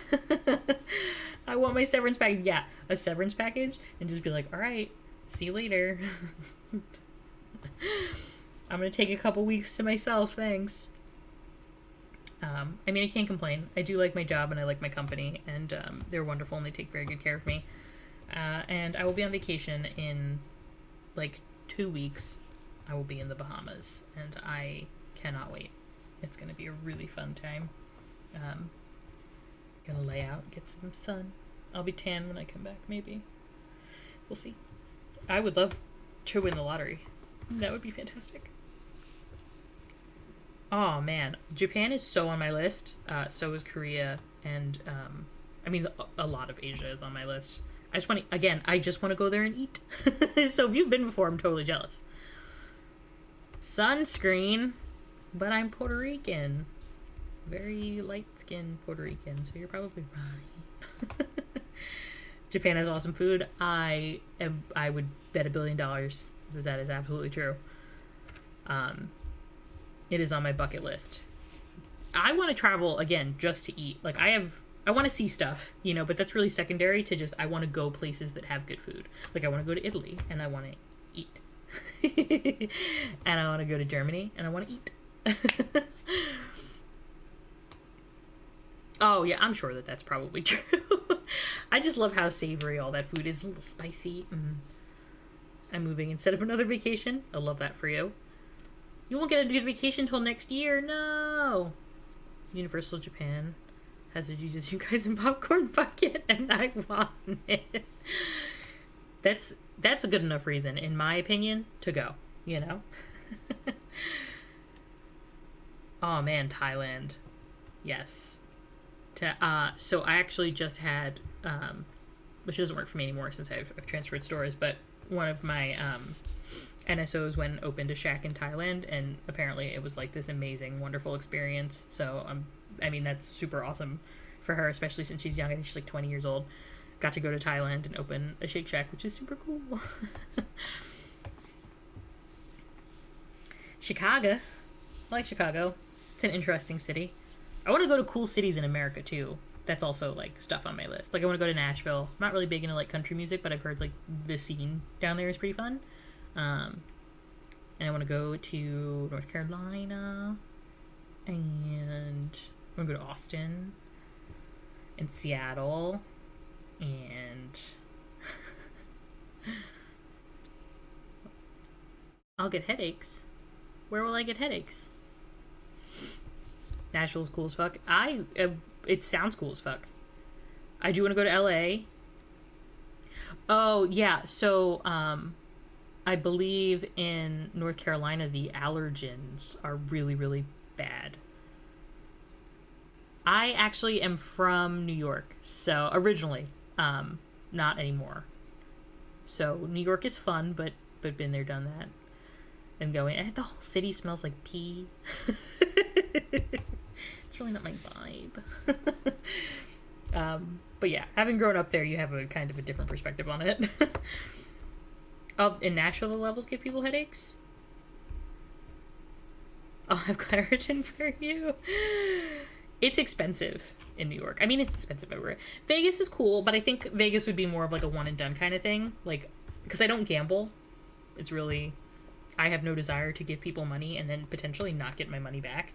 I want my severance package. Yeah, a severance package, and just be like, all right, see you later. I'm gonna take a couple weeks to myself, thanks. I mean, I can't complain. I do like my job and I like my company, and they're wonderful and they take very good care of me. And I will be on vacation in like 2 weeks. I will be in the Bahamas, and I cannot wait. It's gonna be a really fun time. Gonna lay out, get some sun. I'll be tan when I come back, maybe. We'll see. I would love to win the lottery. That would be fantastic. Oh man, Japan is so on my list. So is Korea, and I mean, a lot of Asia is on my list. I just want to go there and eat. So if you've been before, I'm totally jealous. Sunscreen, but I'm Puerto Rican, very light-skinned Puerto Rican. So you're probably right. Japan has awesome food. I would bet $1 billion that is absolutely true. It is on my bucket list. I want to travel again just to eat. Like I want to see stuff, but that's really secondary to just I want to go places that have good food. Like I want to go to Italy and I want to eat. And I want to go to Germany and I want to eat. Oh yeah, I'm sure that's probably true. I just love how savory all that food is. A little spicy. I'm moving instead of another vacation. I love that for you. You won't get a good vacation until next year. No. Universal Japan has a Jujutsu Kaisen popcorn bucket, and I want it. That's a good enough reason, in my opinion, to go. Oh man, Thailand. Yes. So I actually just had, which doesn't work for me anymore since I've transferred stores, but one of my NSOs went and opened a shack in Thailand, and apparently it was like this amazing, wonderful experience. So I mean, that's super awesome for her, especially since she's young. I think she's like 20 years old. Got to go to Thailand and open a Shake Shack, which is super cool. Chicago. I like Chicago. It's an interesting city. I want to go to cool cities in America too. That's also like stuff on my list. Like I want to go to Nashville. I'm not really big into like country music, but I've heard like the scene down there is pretty fun. And I want to go to North Carolina, and I want to go to Austin and Seattle, and I'll get headaches. Where will I get headaches? Nashville's cool as fuck. It sounds cool as fuck. I do want to go to LA. Oh yeah, so I believe in North Carolina the allergens are really, really bad. I actually am from New York, so originally, not anymore. So New York is fun, but been there, done that, and going. And the whole city smells like pee. It's really not my vibe. But yeah, having grown up there, you have a kind of a different perspective on it. Oh, in Nashville, the levels give people headaches? I'll have Claritin for you. It's expensive in New York. I mean, it's expensive everywhere. Vegas is cool, but I think Vegas would be more of like a one and done kind of thing. Like, because I don't gamble. It's really, I have no desire to give people money and then potentially not get my money back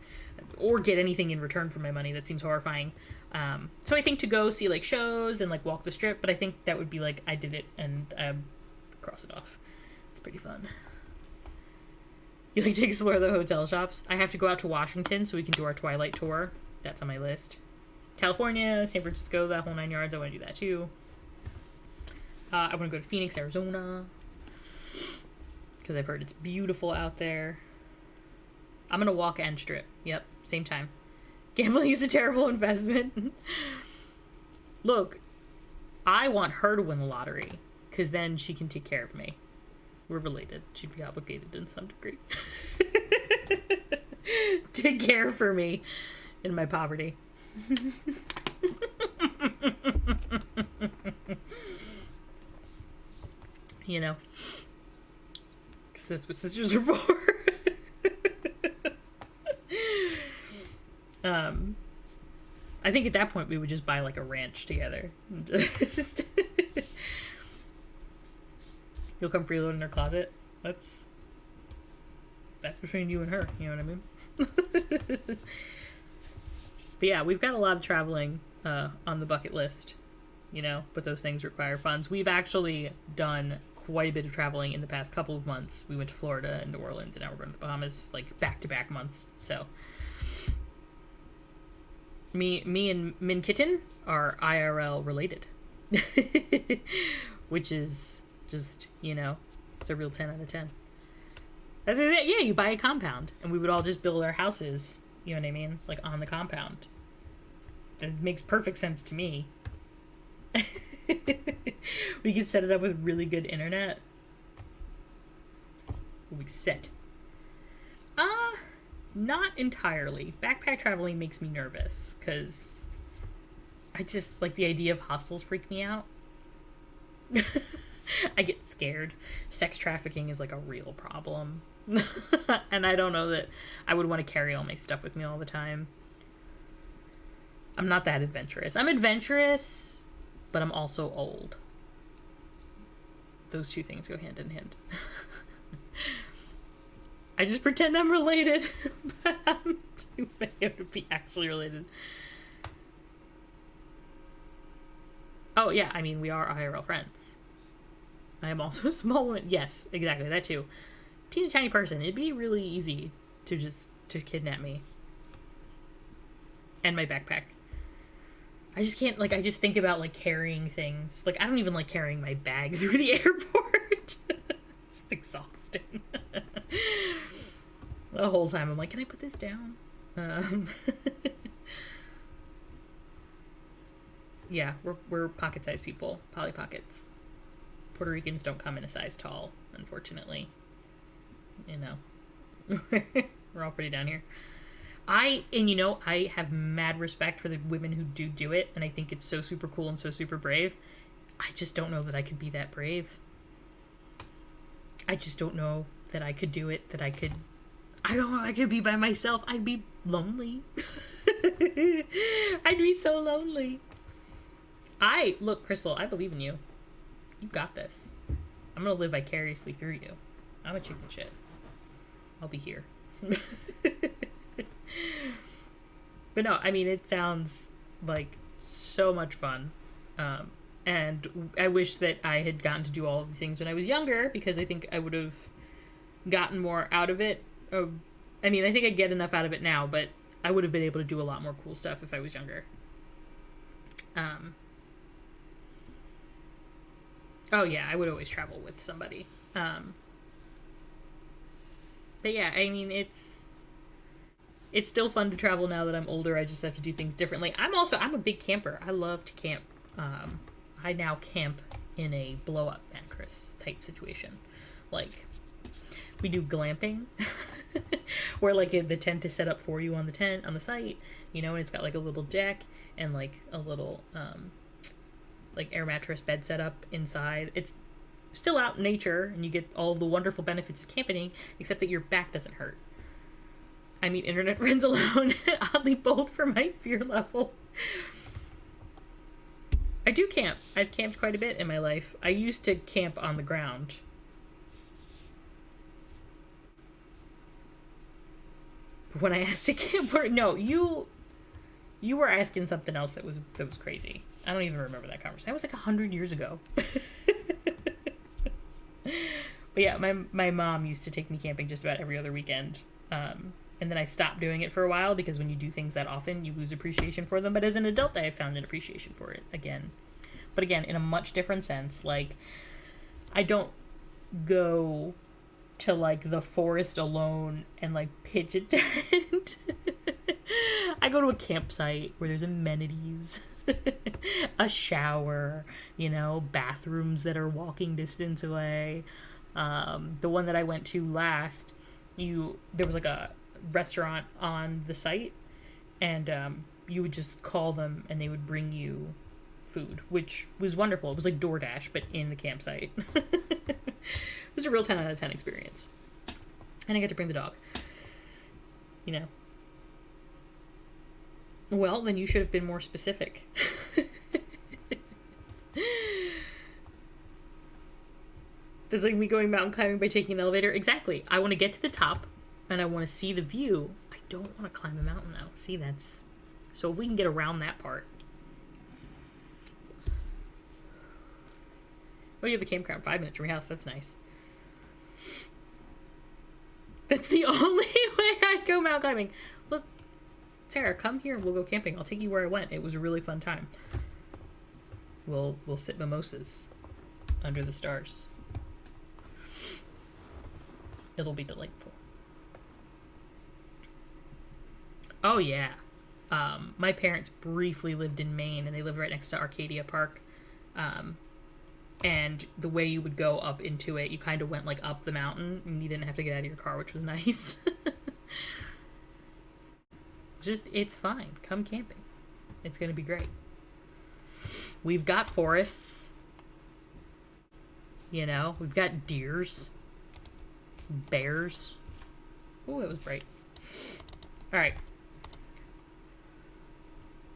or get anything in return for my money. That seems horrifying. So I think to go see like shows and like walk the strip, but I think that would be like, I did it and cross it off. It's pretty fun. You like to explore the hotel shops? I have to go out to Washington so we can do our Twilight tour. That's on my list. California, San Francisco, that whole 9 yards. I want to do that too. I want to go to Phoenix, Arizona, because I've heard it's beautiful out there. I'm going to walk and strip. Yep, same time. Gambling is a terrible investment. Look, I want her to win the lottery, because then she can take care of me. We're related. She'd be obligated in some degree to care for me in my poverty. You know, because that's what sisters are for. I think at that point we would just buy like a ranch together. Just you'll come freeload in her closet. That's between you and her. You know what I mean? But yeah, we've got a lot of traveling on the bucket list, you know, but those things require funds. We've actually done quite a bit of traveling in the past couple of months. We went to Florida and New Orleans, and now we're going to the Bahamas, like back-to-back months. So me and Min Kitten are IRL related, which is just, you know, it's a real 10 out of 10. That's what yeah, you buy a compound, and we would all just build our houses, you know what I mean, like on the compound. It makes perfect sense to me. We could set it up with really good internet. We set. Not entirely. Backpack traveling makes me nervous, because I just, like, the idea of hostels freak me out. I get scared. Sex trafficking is, like, a real problem. And I don't know that I would want to carry all my stuff with me all the time. I'm not that adventurous. I'm adventurous, but I'm also old. Those two things go hand in hand. I just pretend I'm related, but I'm too fair to be actually related. Oh, yeah, I mean, we are IRL friends. I am also a small woman. Yes, exactly, that too. Teeny tiny person. It'd be really easy to kidnap me. And my backpack. I just can't, like, I just think about, like, carrying things. Like, I don't even like carrying my bag through the airport. It's exhausting. The whole time I'm like, can I put this down? Yeah, we're pocket-sized people. Polly Pockets. Puerto Ricans don't come in a size tall, unfortunately. You know. We're all pretty down here. I have mad respect for the women who do it, and I think it's so super cool and so super brave. I just don't know that I could be that brave. I just don't know that I could do it, I don't know, I could be by myself. I'd be lonely. I'd be so lonely. Look, Crystal, I believe in you. You got this. I'm gonna live vicariously through you. I'm a chicken shit. I'll be here. But no, I mean, it sounds like so much fun. And I wish that I had gotten to do all of the things when I was younger, because I think I would have gotten more out of it. I mean, I think I get enough out of it now, but I would have been able to do a lot more cool stuff if I was younger. Oh yeah, I would always travel with somebody. But yeah, I mean, it's still fun to travel now that I'm older. I just have to do things differently. I'm a big camper. I love to camp. I now camp in a blow-up mattress type situation. Like, we do glamping, where, like, the tent is set up for you on the site, you know, and it's got, like, a little deck and, like, a little, like, air mattress bed set up inside. It's still out in nature, and you get all the wonderful benefits of camping, except that your back doesn't hurt. I mean, internet friends alone, oddly bold for my fear level. I do camp. I've camped quite a bit in my life. I used to camp on the ground. But when I asked to camp, no, you were asking something else that was crazy. I don't even remember that conversation. That was like 100 years ago. But yeah, my mom used to take me camping just about every other weekend. And then I stopped doing it for a while, because when you do things that often, you lose appreciation for them. But as an adult, I have found an appreciation for it again. But again, in a much different sense. Like, I don't go to, like, the forest alone and, like, pitch a tent. I go to a campsite where there's amenities, a shower, you know, bathrooms that are walking distance away. The one that I went to last, there was, like, a restaurant on the site, and you would just call them and they would bring you food, which was wonderful. It was like DoorDash, but in the campsite. It was a real 10 out of 10 experience. And I got to bring the dog, you know. Well, then you should have been more specific. That's like me going mountain climbing by taking an elevator. Exactly. I want to get to the top, and I want to see the view. I don't want to climb a mountain, though. See, that's... So if we can get around that part. Oh, you have a campground 5 minutes from your house. That's nice. That's the only way I'd go mountain climbing. Look, Sarah, come here. We'll go camping. I'll take you where I went. It was a really fun time. We'll sip mimosas under the stars. It'll be delightful. Oh, yeah. My parents briefly lived in Maine, and they lived right next to Arcadia Park. And the way you would go up into it, you kind of went like up the mountain, and you didn't have to get out of your car, which was nice. It's fine. Come camping. It's going to be great. We've got forests. You know, we've got deers. Bears. Oh, that was bright. Alright.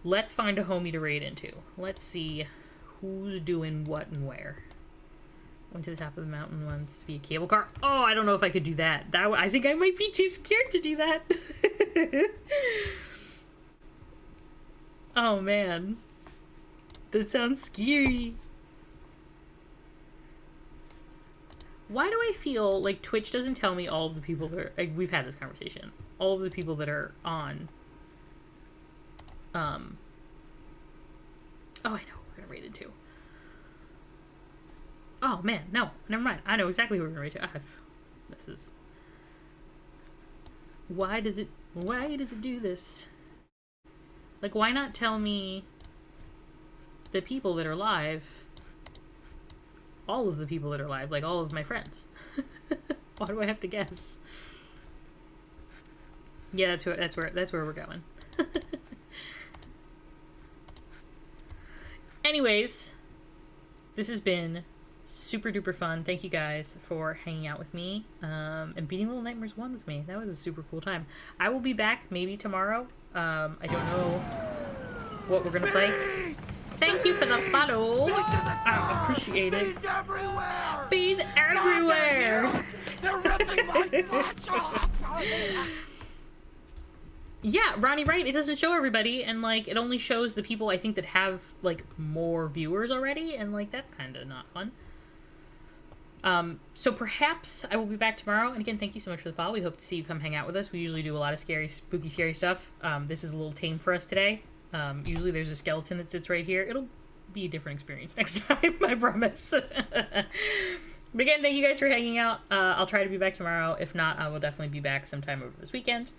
Let's find a homie to raid into. Let's see who's doing what and where. Went to the top of the mountain once via cable car. Oh, I don't know if I could do that. I think I might be too scared to do that. Oh, man. That sounds scary. Why do I feel like Twitch doesn't tell me all of the people that are... Like, we've had this conversation. All of the people that are on... Oh, I know. We're going to raid it too. Oh, man. No. Never mind. I know exactly who we're going to raid to. This is... Why does it do this? Like, why not tell me the people that are live... All of the people that are live, like all of my friends. Why do I have to guess? Yeah, that's where we're going. Anyways, this has been super duper fun. Thank you guys for hanging out with me and beating Little Nightmares 1 with me. That was a super cool time. I will be back maybe tomorrow. I don't know what we're gonna play. Thank you for the follow. I appreciate it. Bees everywhere! Bees everywhere! They're ripping my flesh off! Yeah, Ronnie, right? It doesn't show everybody, and like it only shows the people I think that have like more viewers already, and like that's kind of not fun. So perhaps I will be back tomorrow. And again, thank you so much for the follow. We hope to see you come hang out with us. We usually do a lot of scary, spooky, scary stuff. This is a little tame for us today. Usually there's a skeleton that sits right here. It'll be a different experience next time, I promise. But again, thank you guys for hanging out. I'll try to be back tomorrow. If not, I will definitely be back sometime over this weekend.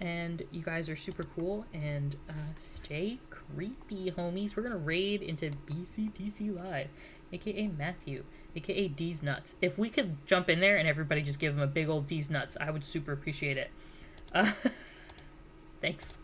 And you guys are super cool, and stay creepy, homies. We're gonna raid into BCDC Live, aka Matthew, aka D's Nuts. If we could jump in there and everybody just give him a big old D's Nuts, I would super appreciate it. Thanks.